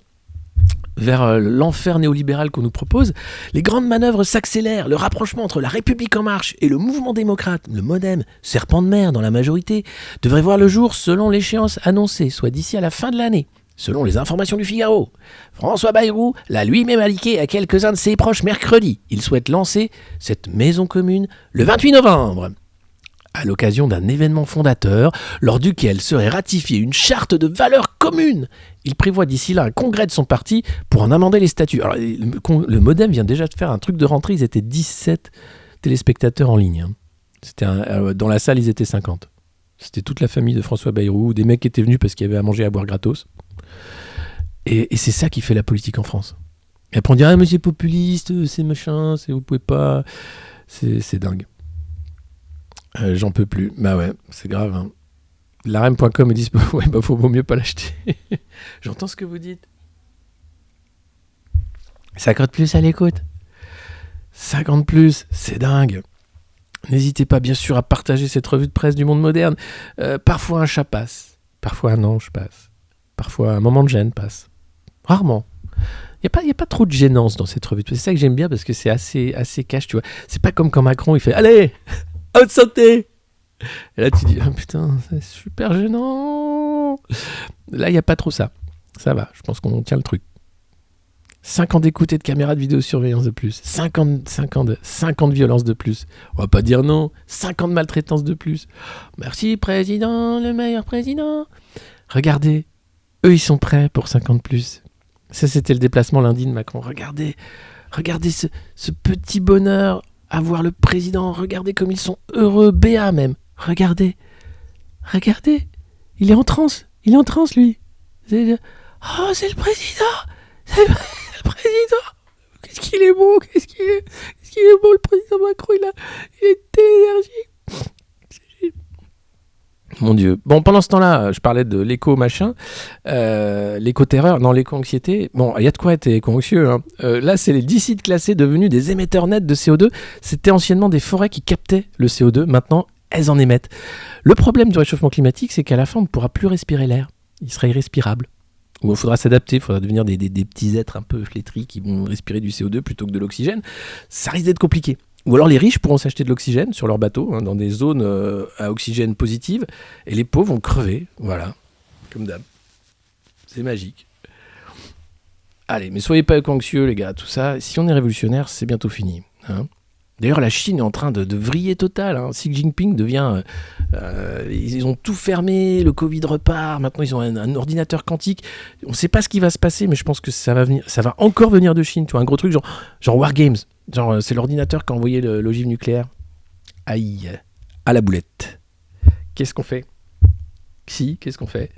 vers l'enfer néolibéral qu'on nous propose. Les grandes manœuvres s'accélèrent, le rapprochement entre la République en marche et le mouvement démocrate, le MoDem, serpent de mer dans la majorité, devrait voir le jour selon l'échéance annoncée, soit d'ici à la fin de l'année. Selon les informations du Figaro, François Bayrou l'a lui-même indiqué à quelques-uns de ses proches mercredi. Il souhaite lancer cette maison commune le 28 novembre. À l'occasion d'un événement fondateur, lors duquel serait ratifiée une charte de valeurs communes. Il prévoit d'ici là un congrès de son parti pour en amender les statuts. Alors, le MoDem vient déjà de faire un truc de rentrée, ils étaient 17 téléspectateurs en ligne. Hein. Dans la salle, ils étaient 50. C'était toute la famille de François Bayrou, des mecs qui étaient venus parce qu'il y avait à manger et à boire gratos. Et c'est ça qui fait la politique en France. Et après on dirait, mais c'est populiste, c'est machin, vous pouvez pas... C'est dingue. J'en peux plus. Bah ouais, c'est grave. Hein. Larem.com est dispo. Ouais, vaut mieux pas l'acheter. J'entends ce que vous dites. 50 plus à l'écoute. 50 plus, c'est dingue. N'hésitez pas, bien sûr, à partager cette revue de presse du monde moderne. Parfois un chat passe. Parfois un ange passe. Parfois un moment de gêne passe. Rarement. Il n'y a pas trop de gênance dans cette revue de presse. C'est ça que j'aime bien parce que c'est assez cash, tu vois. C'est pas comme quand Macron, il fait « Allez !» Haute santé, Et là, tu dis, oh, putain, c'est super gênant. Là, il n'y a pas trop ça. Ça va, je pense qu'on tient le truc. 5 ans d'écoute et de caméras de vidéosurveillance de plus. 5 ans de violence de plus. On va pas dire non. 5 ans de maltraitance de plus. Merci, président, le meilleur président. Regardez, eux, ils sont prêts pour 5 ans de plus. Ça, c'était le déplacement lundi de Macron. Regardez ce petit bonheur à voir le président. Regardez comme ils sont heureux, béats même. Regardez. Il est en transe, lui. Oh, c'est le président. C'est le président. Qu'est-ce qu'il est beau, qu'est-ce qu'il est beau, le président Macron. Il est énergique. Mon Dieu. Bon, pendant ce temps-là, je parlais de l'éco-machin, l'éco-terreur, non, l'éco-anxiété. Bon, il y a de quoi être éco-anxieux. Hein. Là, c'est les 10 sites classés devenus des émetteurs nets de CO2. C'était anciennement des forêts qui captaient le CO2. Maintenant, elles en émettent. Le problème du réchauffement climatique, c'est qu'à la fin, on ne pourra plus respirer l'air. Il sera irrespirable. Ou il faudra s'adapter, il faudra devenir des petits êtres un peu flétris qui vont respirer du CO2 plutôt que de l'oxygène. Ça risque d'être compliqué. Ou alors les riches pourront s'acheter de l'oxygène sur leur bateau, dans des zones à oxygène positive, et les pauvres vont crever, voilà, comme d'hab. C'est magique. Allez, mais soyez pas anxieux les gars, tout ça, si on est révolutionnaire, c'est bientôt fini. Hein. D'ailleurs, la Chine est en train de vriller total. Hein. Xi Jinping devient... ils ont tout fermé, le Covid repart, maintenant ils ont un ordinateur quantique. On ne sait pas ce qui va se passer, mais je pense que ça va encore venir de Chine. Tu vois, un gros truc genre Wargames. Genre, c'est l'ordinateur qui a envoyé l'ogive nucléaire. Aïe, à la boulette. Qu'est-ce qu'on fait ? Qu'est-ce qu'on fait ?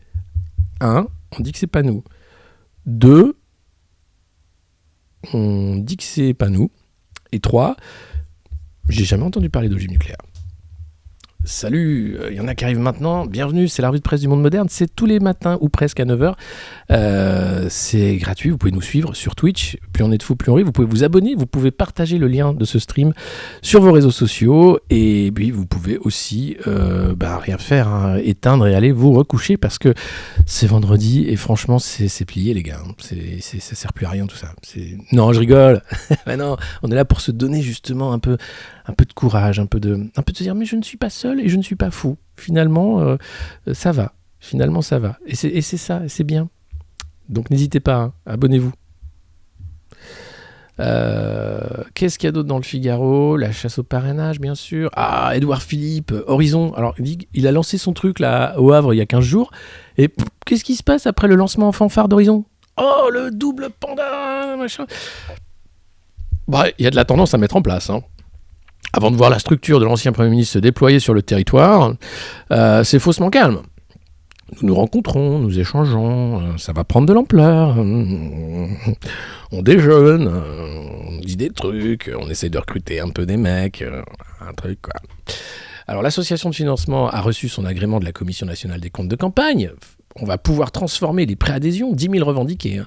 1, on dit que c'est pas nous. 2, on dit que c'est pas nous. Et 3, j'ai jamais entendu parler d'ogive nucléaire. Salut, il y en a qui arrivent maintenant. Bienvenue, c'est la revue de presse du monde moderne. C'est tous les matins ou presque à 9h. C'est gratuit, vous pouvez nous suivre sur Twitch. Plus on est de fous, plus on rit. Vous pouvez vous abonner, vous pouvez partager le lien de ce stream sur vos réseaux sociaux. Et puis vous pouvez aussi rien faire, hein, éteindre et aller vous recoucher parce que c'est vendredi et franchement c'est plié les gars. Ça sert plus à rien tout ça. Non, je rigole. Mais non, on est là pour se donner justement un peu de courage, un peu de se dire mais je ne suis pas seul et je ne suis pas fou. Finalement, ça va. Finalement, ça va. Et c'est ça, c'est bien. Donc n'hésitez pas, hein, abonnez-vous. Qu'est-ce qu'il y a d'autre dans le Figaro ? La chasse au parrainage, bien sûr. Ah, Édouard Philippe, Horizon. Alors, il a lancé son truc là au Havre il y a 15 jours. Et qu'est-ce qui se passe après le lancement en fanfare d'Horizon ? Oh, le double panda, machin. Bah, il y a de la tendance à mettre en place, hein. Avant de voir la structure de l'ancien Premier ministre se déployer sur le territoire, c'est faussement calme. Nous nous rencontrons, nous échangeons, ça va prendre de l'ampleur. On déjeune, on dit des trucs, on essaie de recruter un peu des mecs, un truc quoi. Alors l'association de financement a reçu son agrément de la Commission nationale des comptes de campagne. On va pouvoir transformer les préadhésions, 10 000 revendiqués,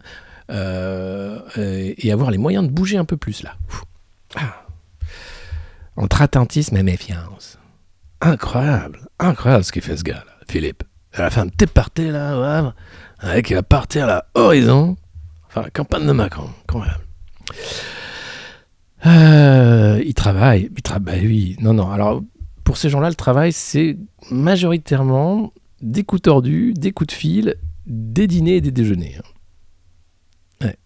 et avoir les moyens de bouger un peu plus là. Entre attentisme et méfiance. Incroyable ce qu'il fait ce gars là, Philippe. Elle a fait un petit party là, avec il va partir là, Horizon. Enfin, la campagne de Macron, incroyable. Il travaille, oui. Non, alors, pour ces gens-là, le travail, c'est majoritairement des coups tordus, des coups de fil, des dîners et des déjeuners. Ouais.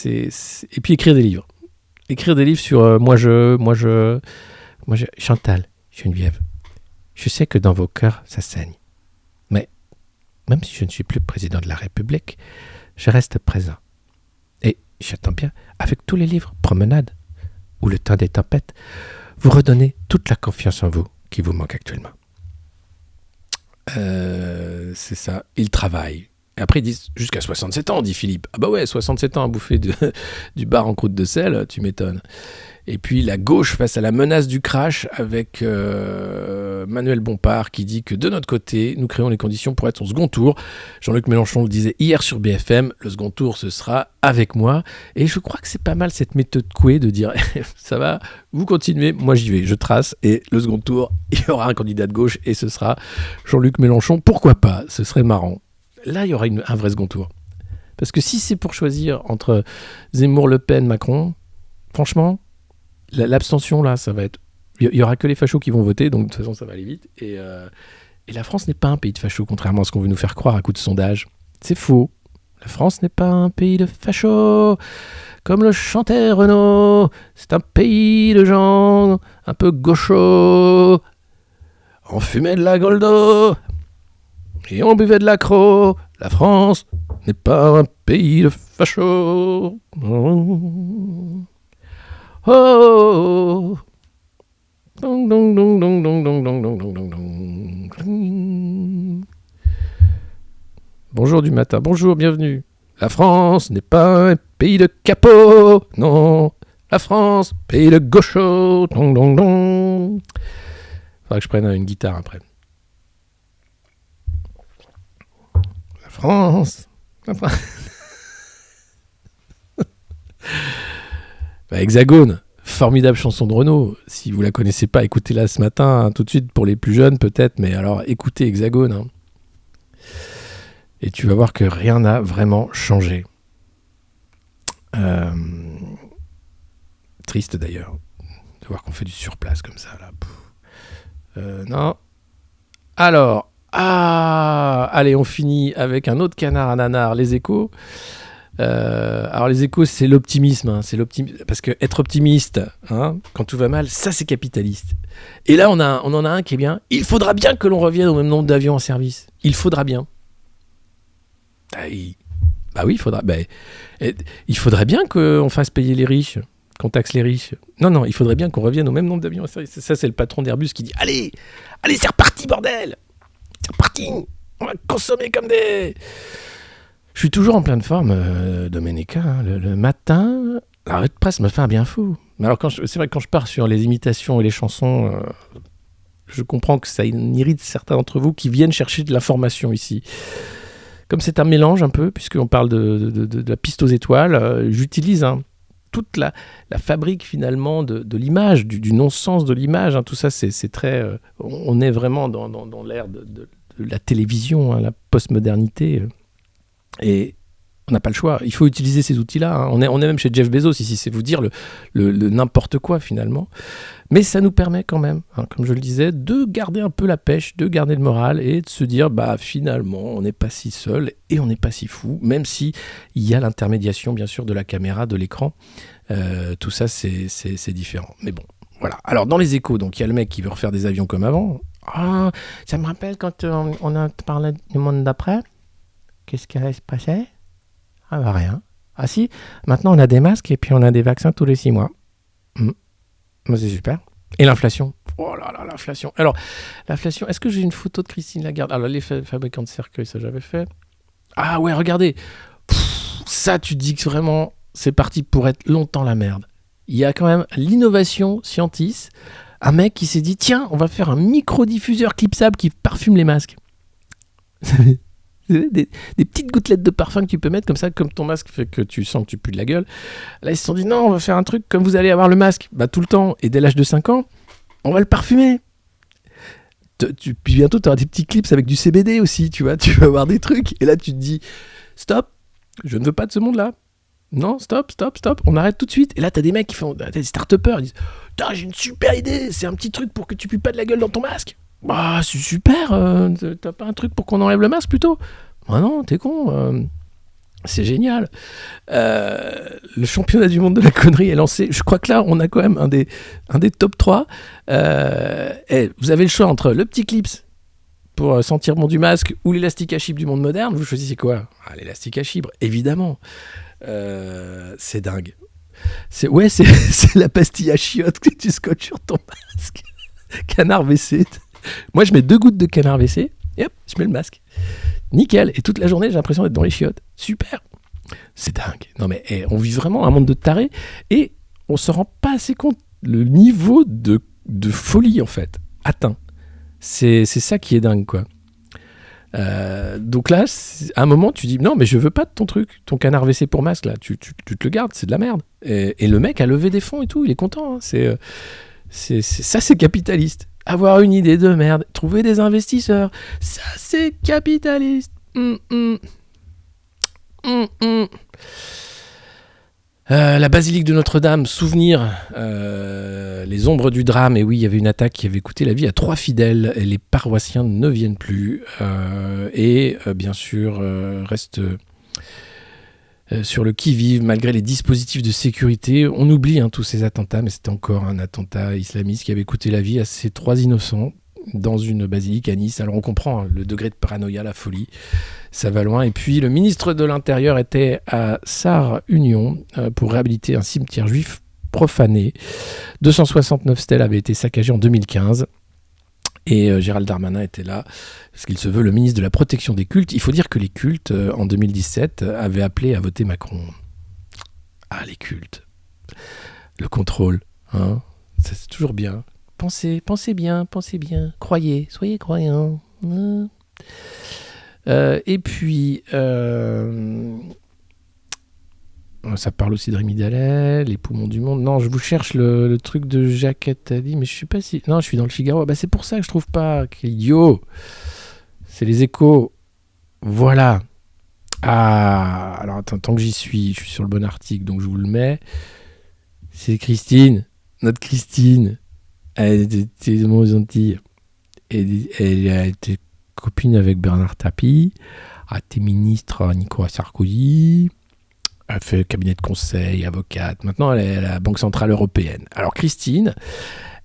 Et puis écrire des livres. Écrire des livres sur moi, Chantal, Geneviève, je sais que dans vos cœurs, ça saigne. Mais, même si je ne suis plus président de la République, je reste présent. Et, j'attends bien, avec tous les livres, Promenade, ou Le temps des tempêtes, vous redonnez toute la confiance en vous qui vous manque actuellement. C'est ça, il travaille. Et après, ils disent jusqu'à 67 ans, dit Philippe. Ah bah ouais, 67 ans à bouffer du bar en croûte de sel, tu m'étonnes. Et puis la gauche face à la menace du crash avec Manuel Bompard qui dit que de notre côté, nous créons les conditions pour être au second tour. Jean-Luc Mélenchon le disait hier sur BFM, le second tour ce sera avec moi. Et je crois que c'est pas mal cette méthode couée de dire ça va, vous continuez, moi j'y vais, je trace. Et le second tour, il y aura un candidat de gauche et ce sera Jean-Luc Mélenchon. Pourquoi pas ? Ce serait marrant. Là, il y aura un vrai second tour. Parce que si c'est pour choisir entre Zemmour, Le Pen, Macron, franchement, l'abstention, là, ça va être Il y aura que les fachos qui vont voter, donc de toute façon ça va aller vite. Et la France n'est pas un pays de fachos, contrairement à ce qu'on veut nous faire croire à coup de sondage. C'est faux. La France n'est pas un pays de fachos, comme le chantait Renaud. C'est un pays de gens un peu gauchos. On fumait de la Goldo et on buvait de l'accro. La France n'est pas un pays de fachos. Oh, oh, oh. Dong, dong, dong, dong, dong, dong, dong, dong, dong, dong. Bonjour du matin, bonjour, bienvenue. La France n'est pas un pays de capots, non. La France, pays de gauchos. Dong, dong, dong. Faudrait que je prenne une guitare après. La France. Hexagone. Formidable chanson de Renaud. Si vous la connaissez pas, écoutez-la ce matin, hein, tout de suite pour les plus jeunes peut-être, mais alors écoutez Hexagone. Hein. Et tu vas voir que rien n'a vraiment changé. Triste d'ailleurs de voir qu'on fait du surplace comme ça là. Non. Alors, allez, on finit avec un autre canard à nanar, les Échos. Alors les Échos, c'est l'optimisme, hein, parce que être optimiste, hein, quand tout va mal, ça c'est capitaliste. Et là on en a un qui est bien. Il faudra bien que l'on revienne au même nombre d'avions en service. Il faudra bien. Bah oui, il faudra. Il faudrait bien qu'on fasse payer les riches, qu'on taxe les riches. Non, il faudrait bien qu'on revienne au même nombre d'avions en service. Ça c'est le patron d'Airbus qui dit allez, c'est reparti bordel, c'est reparti. On va consommer comme des. Je suis toujours en pleine forme, Domenica. Hein. Le matin, la revue de presse me fait un bien fou. Mais alors, c'est vrai que quand je pars sur les imitations et les chansons, je comprends que ça irrite certains d'entre vous qui viennent chercher de l'information ici. Comme c'est un mélange un peu, puisqu'on parle de la piste aux étoiles, j'utilise toute la fabrique finalement de l'image, du non-sens de l'image. Hein. Tout ça, c'est très... on est vraiment dans l'ère de la télévision, hein, la post-modernité. Et on n'a pas le choix, il faut utiliser ces outils-là. Hein. On est même chez Jeff Bezos ici, c'est vous dire le n'importe quoi finalement. Mais ça nous permet quand même, hein, comme je le disais, de garder un peu la pêche, de garder le moral et de se dire finalement on n'est pas si seul et on n'est pas si fou, même si il y a l'intermédiation bien sûr de la caméra, de l'écran. Tout ça c'est différent. Mais bon, voilà. Alors dans les Échos, donc il y a le mec qui veut refaire des avions comme avant. Ah, ça me rappelle quand on a parlé du monde d'après. Qu'est-ce qui allait se passer ? Rien. Ah si, maintenant on a des masques et puis on a des vaccins tous les 6 mois. C'est super. Et l'inflation ? Oh là là, l'inflation. Alors, l'inflation, est-ce que j'ai une photo de Christine Lagarde ? Alors, les fabricants de cercueils, ça j'avais fait. Ah ouais, regardez. Ça, tu dis que vraiment, c'est parti pour être longtemps la merde. Il y a quand même l'innovation scientiste. Un mec qui s'est dit, tiens, on va faire un micro-diffuseur clipsable qui parfume les masques. Des petites gouttelettes de parfum que tu peux mettre comme ça, comme ton masque fait que tu sens que tu pues de la gueule. Là, ils se sont dit, non, on va faire un truc comme vous allez avoir le masque tout le temps. Et dès l'âge de 5 ans, on va le parfumer. Puis bientôt, tu auras des petits clips avec du CBD aussi, tu vois. Tu vas avoir des trucs. Et là, tu te dis, stop, je ne veux pas de ce monde-là. Non, stop, on arrête tout de suite. Et là, t'as des mecs qui font, t'as des start-upers, ils disent, j'ai une super idée, c'est un petit truc pour que tu pues pas de la gueule dans ton masque. C'est super, t'as pas un truc pour qu'on enlève le masque plutôt ? Non, t'es con, c'est génial. Le championnat du monde de la connerie est lancé. Je crois que là, on a quand même un des top 3. Vous avez le choix entre le petit clips pour sentir bon du masque ou l'élastique à chibre du monde moderne. Vous choisissez quoi ? L'élastique à chibre, évidemment. C'est dingue. C'est la pastille à chiottes que tu scotches sur ton masque. Canard WC. Moi, je mets 2 gouttes de canard WC et hop, je mets le masque. Nickel. Et toute la journée, j'ai l'impression d'être dans les chiottes. Super. C'est dingue. Non, mais on vit vraiment un monde de tarés et on se rend pas assez compte le niveau de folie, en fait, atteint. C'est ça qui est dingue, quoi. Donc là, à un moment, tu dis non, mais je veux pas de ton truc, ton canard WC pour masque, là. Tu te le gardes, c'est de la merde. Et le mec a levé des fonds et tout, il est content. Hein. Ça, c'est capitaliste. Avoir une idée de merde, trouver des investisseurs, ça c'est capitaliste. La basilique de Notre-Dame, souvenir, les ombres du drame. Et oui, il y avait une attaque qui avait coûté la vie à 3 fidèles. Et les paroissiens ne viennent plus. Bien sûr, reste sur le qui-vive, malgré les dispositifs de sécurité. On oublie tous ces attentats, mais c'était encore un attentat islamiste qui avait coûté la vie à ces 3 innocents dans une basilique à Nice. Alors on comprend le degré de paranoïa, la folie, ça va loin. Et puis le ministre de l'Intérieur était à Sarre-Union pour réhabiliter un cimetière juif profané. 269 stèles avaient été saccagées en 2015. Et Gérald Darmanin était là, parce qu'il se veut le ministre de la protection des cultes. Il faut dire que les cultes, en 2017, avaient appelé à voter Macron. Ah, les cultes. Le contrôle, ça, c'est toujours bien. Pensez bien, croyez, soyez croyants. Et puis, ça parle aussi de Rémi Dallet, les poumons du monde. Non, je vous cherche le truc de Jacques Attali, mais je suis pas si... Non, je suis dans le Figaro. C'est pour ça que je trouve pas. Quel idiot. C'est les Échos. Voilà. Ah, alors attends, tant que j'y suis, je suis sur le bon article, donc je vous le mets. C'est Christine, notre Christine. Elle était vraiment gentille. Elle a été copine avec Bernard Tapie, a été ministre à Nicolas Sarkozy, a fait cabinet de conseil, avocate. Maintenant, elle est à la Banque Centrale Européenne. Alors Christine,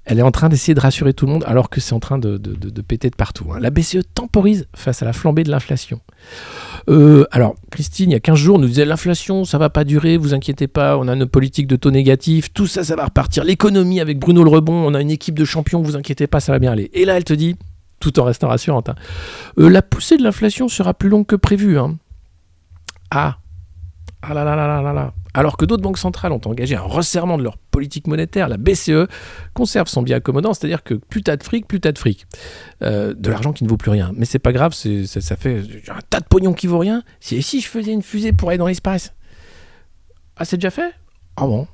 elle est en train d'essayer de rassurer tout le monde alors que c'est en train de péter de partout. La BCE temporise face à la flambée de l'inflation. Alors, Christine, il y a 15 jours, nous disait l'inflation, ça va pas durer, vous inquiétez pas, on a une politique de taux négatifs, tout ça, ça va repartir. L'économie avec Bruno Le Rebond, on a une équipe de champions, vous inquiétez pas, ça va bien aller. Et là, elle te dit, tout en restant rassurante, la poussée de l'inflation sera plus longue que prévu. Ah là là là là là là. Alors que d'autres banques centrales ont engagé un resserrement de leur politique monétaire, la BCE conserve son biais accommodant, c'est-à-dire que plus t'as de fric, de l'argent qui ne vaut plus rien. Mais c'est pas grave, ça fait un tas de pognon qui vaut rien. Si je faisais une fusée pour aller dans l'espace, c'est déjà fait ? Ah bon ?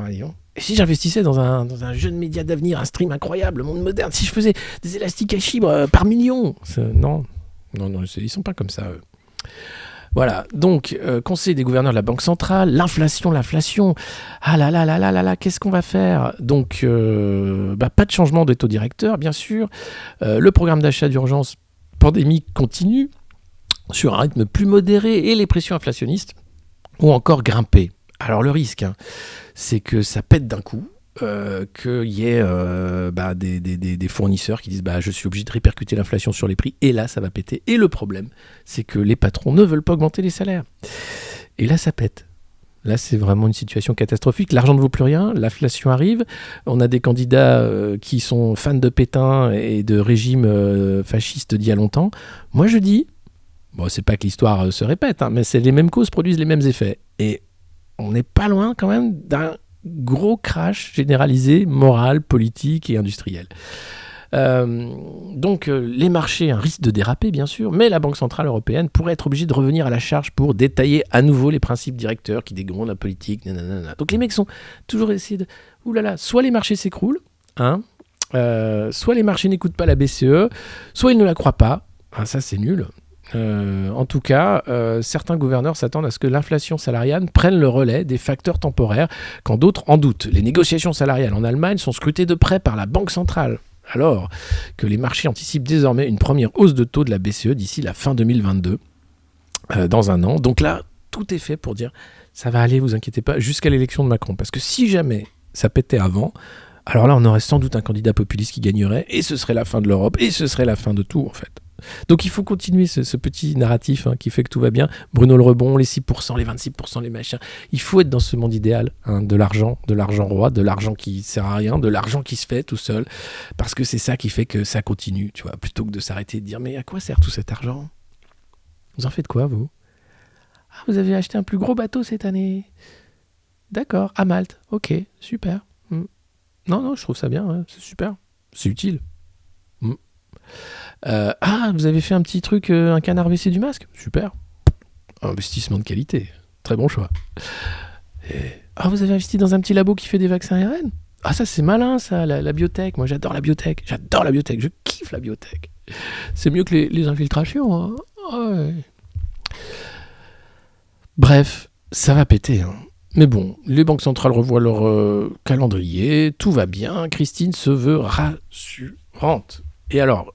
Disons. Et si j'investissais dans un jeune média d'avenir, un stream incroyable, le monde moderne, si je faisais des élastiques à fibres par millions ? Non, ils sont pas comme ça, eux. Voilà, donc, conseil des gouverneurs de la Banque centrale, l'inflation, ah là là là là là là, qu'est-ce qu'on va faire ? Donc, pas de changement de taux directeur, bien sûr. Le programme d'achat d'urgence pandémique continue sur un rythme plus modéré et les pressions inflationnistes ont encore grimpé. Alors, le risque, c'est que ça pète d'un coup. Qu'il y ait des fournisseurs qui disent je suis obligé de répercuter l'inflation sur les prix et là ça va péter. Et le problème c'est que les patrons ne veulent pas augmenter les salaires et là ça pète. Là c'est vraiment une situation catastrophique, l'argent ne vaut plus rien, l'inflation arrive, on a des candidats qui sont fans de Pétain et de régimes fascistes d'il y a longtemps. Moi je dis, c'est pas que l'histoire se répète, mais c'est les mêmes causes produisent les mêmes effets et on n'est pas loin quand même d'un gros crash généralisé, moral, politique et industriel. Donc les marchés risquent de déraper bien sûr, mais la Banque Centrale Européenne pourrait être obligée de revenir à la charge pour détailler à nouveau les principes directeurs qui dégrondent la politique. Nanana. Donc les mecs sont toujours essayés de... soit les marchés s'écroulent, soit les marchés n'écoutent pas la BCE, soit ils ne la croient pas. Ça c'est nul. En tout cas, certains gouverneurs s'attendent à ce que l'inflation salariale prenne le relais des facteurs temporaires quand d'autres en doutent. Les négociations salariales en Allemagne sont scrutées de près par la Banque centrale, alors que les marchés anticipent désormais une première hausse de taux de la BCE d'ici la fin 2022, dans un an. Donc là, tout est fait pour dire ça va aller, vous inquiétez pas, jusqu'à l'élection de Macron. Parce que si jamais ça pétait avant, alors là, on aurait sans doute un candidat populiste qui gagnerait, et ce serait la fin de l'Europe, et ce serait la fin de tout, en fait. Donc il faut continuer ce petit narratif qui fait que tout va bien. Bruno Le Rebond, les 6%, les 26%, les machins. Il faut être dans ce monde idéal, de l'argent roi, de l'argent qui sert à rien, de l'argent qui se fait tout seul, parce que c'est ça qui fait que ça continue, tu vois, plutôt que de s'arrêter et de dire mais à quoi sert tout cet argent ? Vous en faites quoi, vous ? Vous avez acheté un plus gros bateau cette année ? D'accord, à Malte, ok, super. Non, je trouve ça bien, c'est super, c'est utile. Vous avez fait un petit truc, un canard WC du masque ? Super. Investissement de qualité. Très bon choix. Vous avez investi dans un petit labo qui fait des vaccins ARN ? Ça c'est malin ça, la biotech. Moi j'adore la biotech. Je kiffe la biotech. C'est mieux que les infiltrations. Ouais. Bref, ça va péter. Mais bon, les banques centrales revoient leur calendrier, tout va bien, Christine se veut rassurante. Et alors,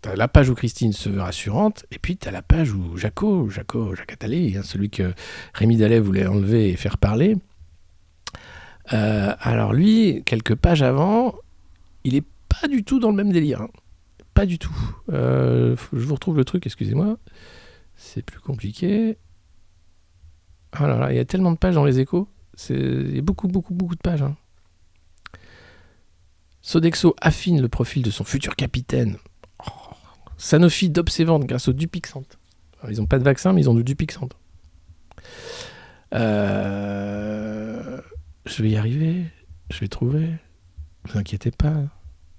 t'as la page où Christine se veut rassurante, et puis t'as la page où Jacques Attali, celui que Rémi Dallet voulait enlever et faire parler. Alors lui, quelques pages avant, il est pas du tout dans le même délire. Hein. Pas du tout. Je vous retrouve le truc, excusez-moi. C'est plus compliqué. Ah là là, il y a tellement de pages dans les Échos. Il y a beaucoup de pages. Hein. Sodexo affine le profil de son futur capitaine. Oh. Sanofi dope ses ventes grâce au Dupixent. Alors, ils n'ont pas de vaccin, mais ils ont du Dupixent. Je vais y arriver. Je vais trouver. Ne vous inquiétez pas.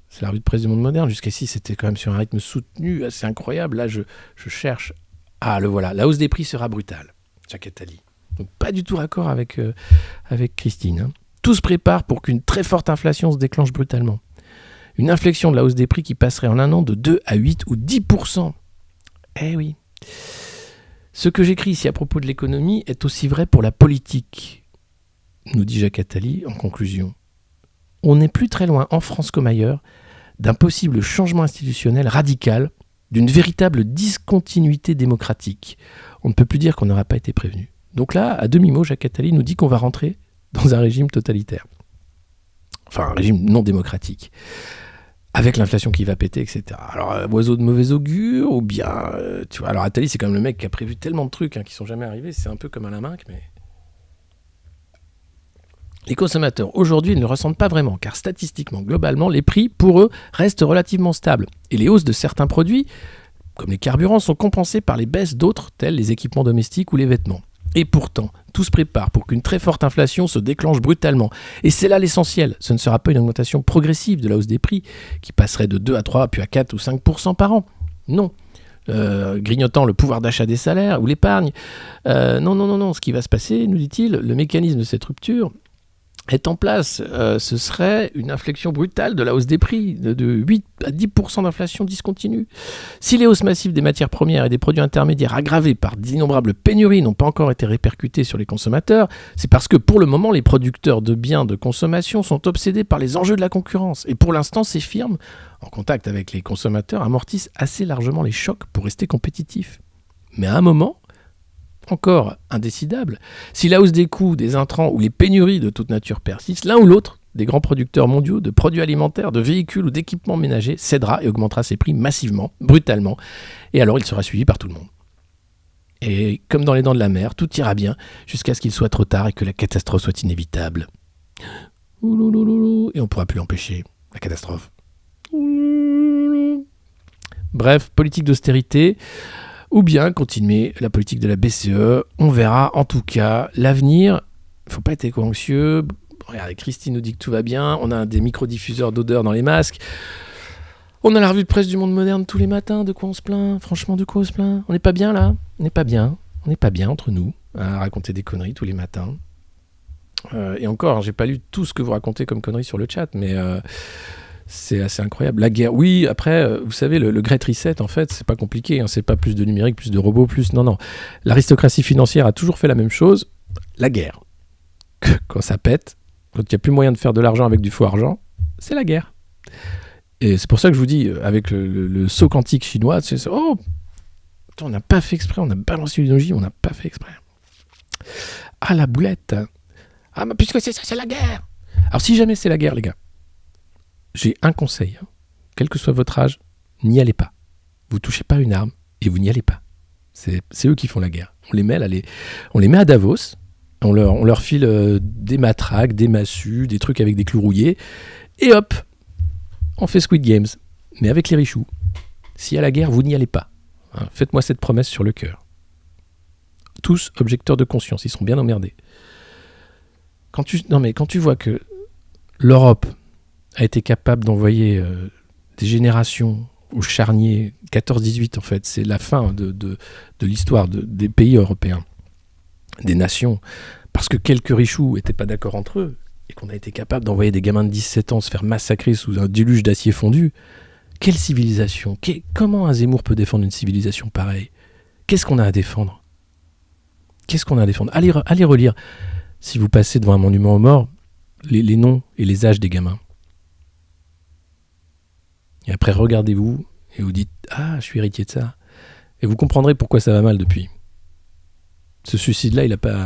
C'est la revue de presse du Monde Moderne. Jusqu'ici, c'était quand même sur un rythme soutenu, assez incroyable. Là, je cherche. Ah, le voilà. La hausse des prix sera brutale. Jacques Attali. Donc pas du tout raccord avec Christine. Hein. Tout se prépare pour qu'une très forte inflation se déclenche brutalement. Une inflexion de la hausse des prix qui passerait en un an de 2 à 8 ou 10%. Eh oui. Ce que j'écris ici à propos de l'économie est aussi vrai pour la politique, nous dit Jacques Attali en conclusion. On n'est plus très loin, en France comme ailleurs, d'un possible changement institutionnel radical, d'une véritable discontinuité démocratique. On ne peut plus dire qu'on n'aura pas été prévenu. Donc là, à demi-mot, Jacques Attali nous dit qu'on va rentrer dans un régime totalitaire. Enfin, un régime non démocratique. Avec l'inflation qui va péter, etc. Alors, oiseau de mauvais augure, ou bien... tu vois, alors Attali, c'est quand même le mec qui a prévu tellement de trucs qui sont jamais arrivés. C'est un peu comme Alain Minc, mais... Les consommateurs, aujourd'hui, ils ne le ressentent pas vraiment, car statistiquement, globalement, les prix, pour eux, restent relativement stables. Et les hausses de certains produits, comme les carburants, sont compensées par les baisses d'autres, tels les équipements domestiques ou les vêtements. Et pourtant, tout se prépare pour qu'une très forte inflation se déclenche brutalement. Et c'est là l'essentiel. Ce ne sera pas une augmentation progressive de la hausse des prix, qui passerait de 2 à 3, puis à 4 ou 5% par an. Non. Grignotant le pouvoir d'achat des salaires ou l'épargne. Non. Ce qui va se passer, nous dit-il, le mécanisme de cette rupture est en place. Ce serait une inflexion brutale de la hausse des prix, de 8 à 10% d'inflation discontinue. Si les hausses massives des matières premières et des produits intermédiaires aggravées par d'innombrables pénuries n'ont pas encore été répercutées sur les consommateurs, c'est parce que pour le moment, les producteurs de biens de consommation sont obsédés par les enjeux de la concurrence. Et pour l'instant, ces firmes, en contact avec les consommateurs, amortissent assez largement les chocs pour rester compétitifs. Mais à un moment, encore indécidable, si la hausse des coûts, des intrants ou les pénuries de toute nature persistent, l'un ou l'autre des grands producteurs mondiaux de produits alimentaires, de véhicules ou d'équipements ménagers cédera et augmentera ses prix massivement, brutalement, et alors il sera suivi par tout le monde. Et comme dans les dents de la mer, tout ira bien jusqu'à ce qu'il soit trop tard et que la catastrophe soit inévitable. Et on ne pourra plus l'empêcher, la catastrophe. Bref, politique d'austérité, ou bien continuer la politique de la BCE. On verra. En tout cas, l'avenir, il ne faut pas être éco-anxieux. Regardez, Christine nous dit que tout va bien. On a des microdiffuseurs d'odeur dans les masques. On a la revue de presse du Monde Moderne tous les matins. De quoi on se plaint ? Franchement, de quoi on se plaint ? On n'est pas bien là ? On n'est pas bien. On n'est pas bien entre nous à raconter des conneries tous les matins. Et encore, j'ai pas lu tout ce que vous racontez comme conneries sur le chat, mais... c'est assez incroyable. La guerre, oui, après, vous savez, le Great Reset, en fait, c'est pas compliqué. Hein, c'est pas plus de numérique, plus de robots, plus... Non. L'aristocratie financière a toujours fait la même chose. La guerre. Quand ça pète, quand il n'y a plus moyen de faire de l'argent avec du faux argent, c'est la guerre. Et c'est pour ça que je vous dis, avec le saut quantique chinois, c'est oh, on n'a pas fait exprès, on a balancé l'idéologie, on n'a pas fait exprès. Ah, la boulette. Ah, mais puisque c'est ça, c'est la guerre. Alors, si jamais c'est la guerre, les gars, j'ai un conseil, hein. Quel que soit votre âge, n'y allez pas. Vous touchez pas une arme et vous n'y allez pas. C'est eux qui font la guerre. On les met à Davos, on leur file des matraques, des massues, des trucs avec des clous rouillés, et hop, on fait Squid Games, mais avec les richoux. S'il y a la guerre, vous n'y allez pas. Hein, faites-moi cette promesse sur le cœur. Tous objecteurs de conscience, ils seront bien emmerdés. Quand tu vois que l'Europe a été capable d'envoyer des générations au charnier 14-18, en fait, c'est la fin de l'histoire des pays européens, des nations, parce que quelques richoux n'étaient pas d'accord entre eux, et qu'on a été capable d'envoyer des gamins de 17 ans se faire massacrer sous un déluge d'acier fondu. Quelle civilisation ? Comment un Zemmour peut défendre une civilisation pareille ? Qu'est-ce qu'on a à défendre ? Allez relire si vous passez devant un monument aux morts, les noms et les âges des gamins. Et après, regardez-vous et vous dites « Ah, je suis héritier de ça ». Et vous comprendrez pourquoi ça va mal depuis. Ce suicide-là,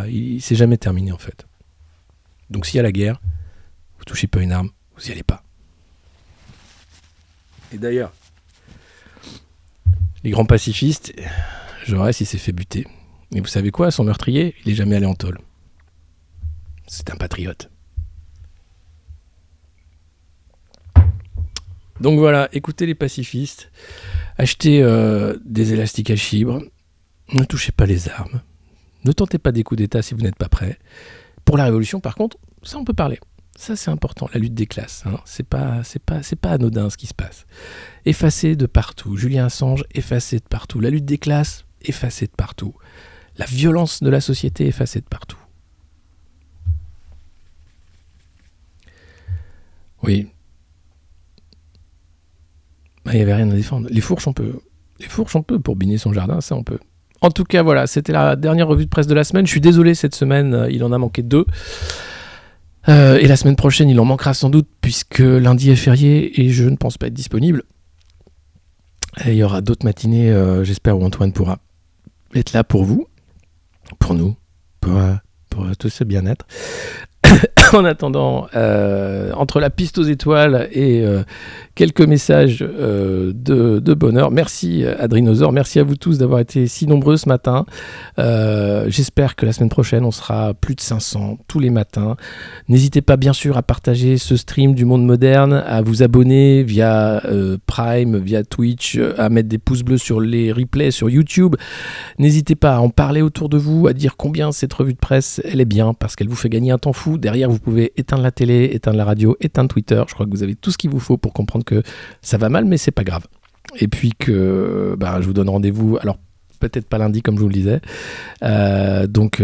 il s'est jamais terminé en fait. Donc s'il y a la guerre, vous touchez pas une arme, vous y allez pas. Et d'ailleurs, les grands pacifistes, Jaurès, il s'est fait buter. Et vous savez quoi, son meurtrier, il est jamais allé en tôle. C'est un patriote. Donc voilà, écoutez les pacifistes, achetez des élastiques à chibre, ne touchez pas les armes, ne tentez pas des coups d'État si vous n'êtes pas prêts. Pour la révolution, par contre, ça on peut parler. Ça c'est important, la lutte des classes. Hein. C'est pas anodin ce qui se passe. Effacé de partout. Julian Assange, effacé de partout. La lutte des classes, effacée de partout. La violence de la société, effacée de partout. Oui. Il n'y avait rien à défendre. Les fourches, on peut. Les fourches, on peut. Pour biner son jardin, ça, on peut. En tout cas, voilà, c'était la dernière revue de presse de la semaine. Je suis désolé, cette semaine, il en a manqué 2. Et la semaine prochaine, il en manquera sans doute, puisque lundi est férié et je ne pense pas être disponible. Et il y aura d'autres matinées, j'espère, où Antoine pourra être là pour vous, pour nous, pour tout ce bien-être. En attendant, entre la piste aux étoiles et quelques messages de bonheur, merci Adrinosaure, merci à vous tous d'avoir été si nombreux ce matin. J'espère que la semaine prochaine, on sera plus de 500 tous les matins. N'hésitez pas bien sûr à partager ce stream du monde moderne, à vous abonner via Prime, via Twitch, à mettre des pouces bleus sur les replays sur YouTube. N'hésitez pas à en parler autour de vous, à dire combien cette revue de presse, elle est bien, parce qu'elle vous fait gagner un temps fou. Derrière, vous pouvez éteindre la télé, éteindre la radio, éteindre Twitter. Je crois que vous avez tout ce qu'il vous faut pour comprendre que ça va mal, mais c'est pas grave. Et puis que je vous donne rendez-vous, alors peut-être pas lundi comme je vous le disais. Donc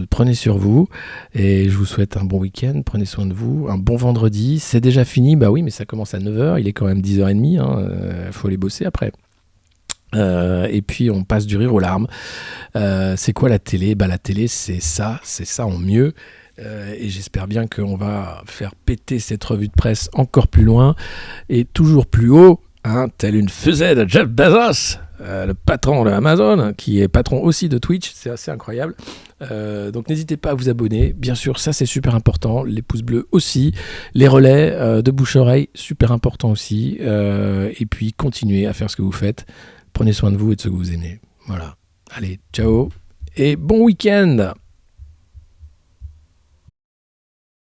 prenez sur vous et je vous souhaite un bon week-end, prenez soin de vous, un bon vendredi. C'est déjà fini, bah oui, mais ça commence à 9h, il est quand même 10h30, faut aller bosser après. Et puis on passe du rire aux larmes. C'est quoi la télé ? La télé c'est ça en mieux. Et j'espère bien qu'on va faire péter cette revue de presse encore plus loin et toujours plus haut, hein, tel une fusée de Jeff Bezos, le patron de Amazon, qui est patron aussi de Twitch. C'est assez incroyable. Donc n'hésitez pas à vous abonner, bien sûr, ça c'est super important, les pouces bleus aussi, les relais de bouche-oreille, super important aussi, et puis continuez à faire ce que vous faites, prenez soin de vous et de ceux que vous aimez. Voilà, allez, ciao et bon week-end.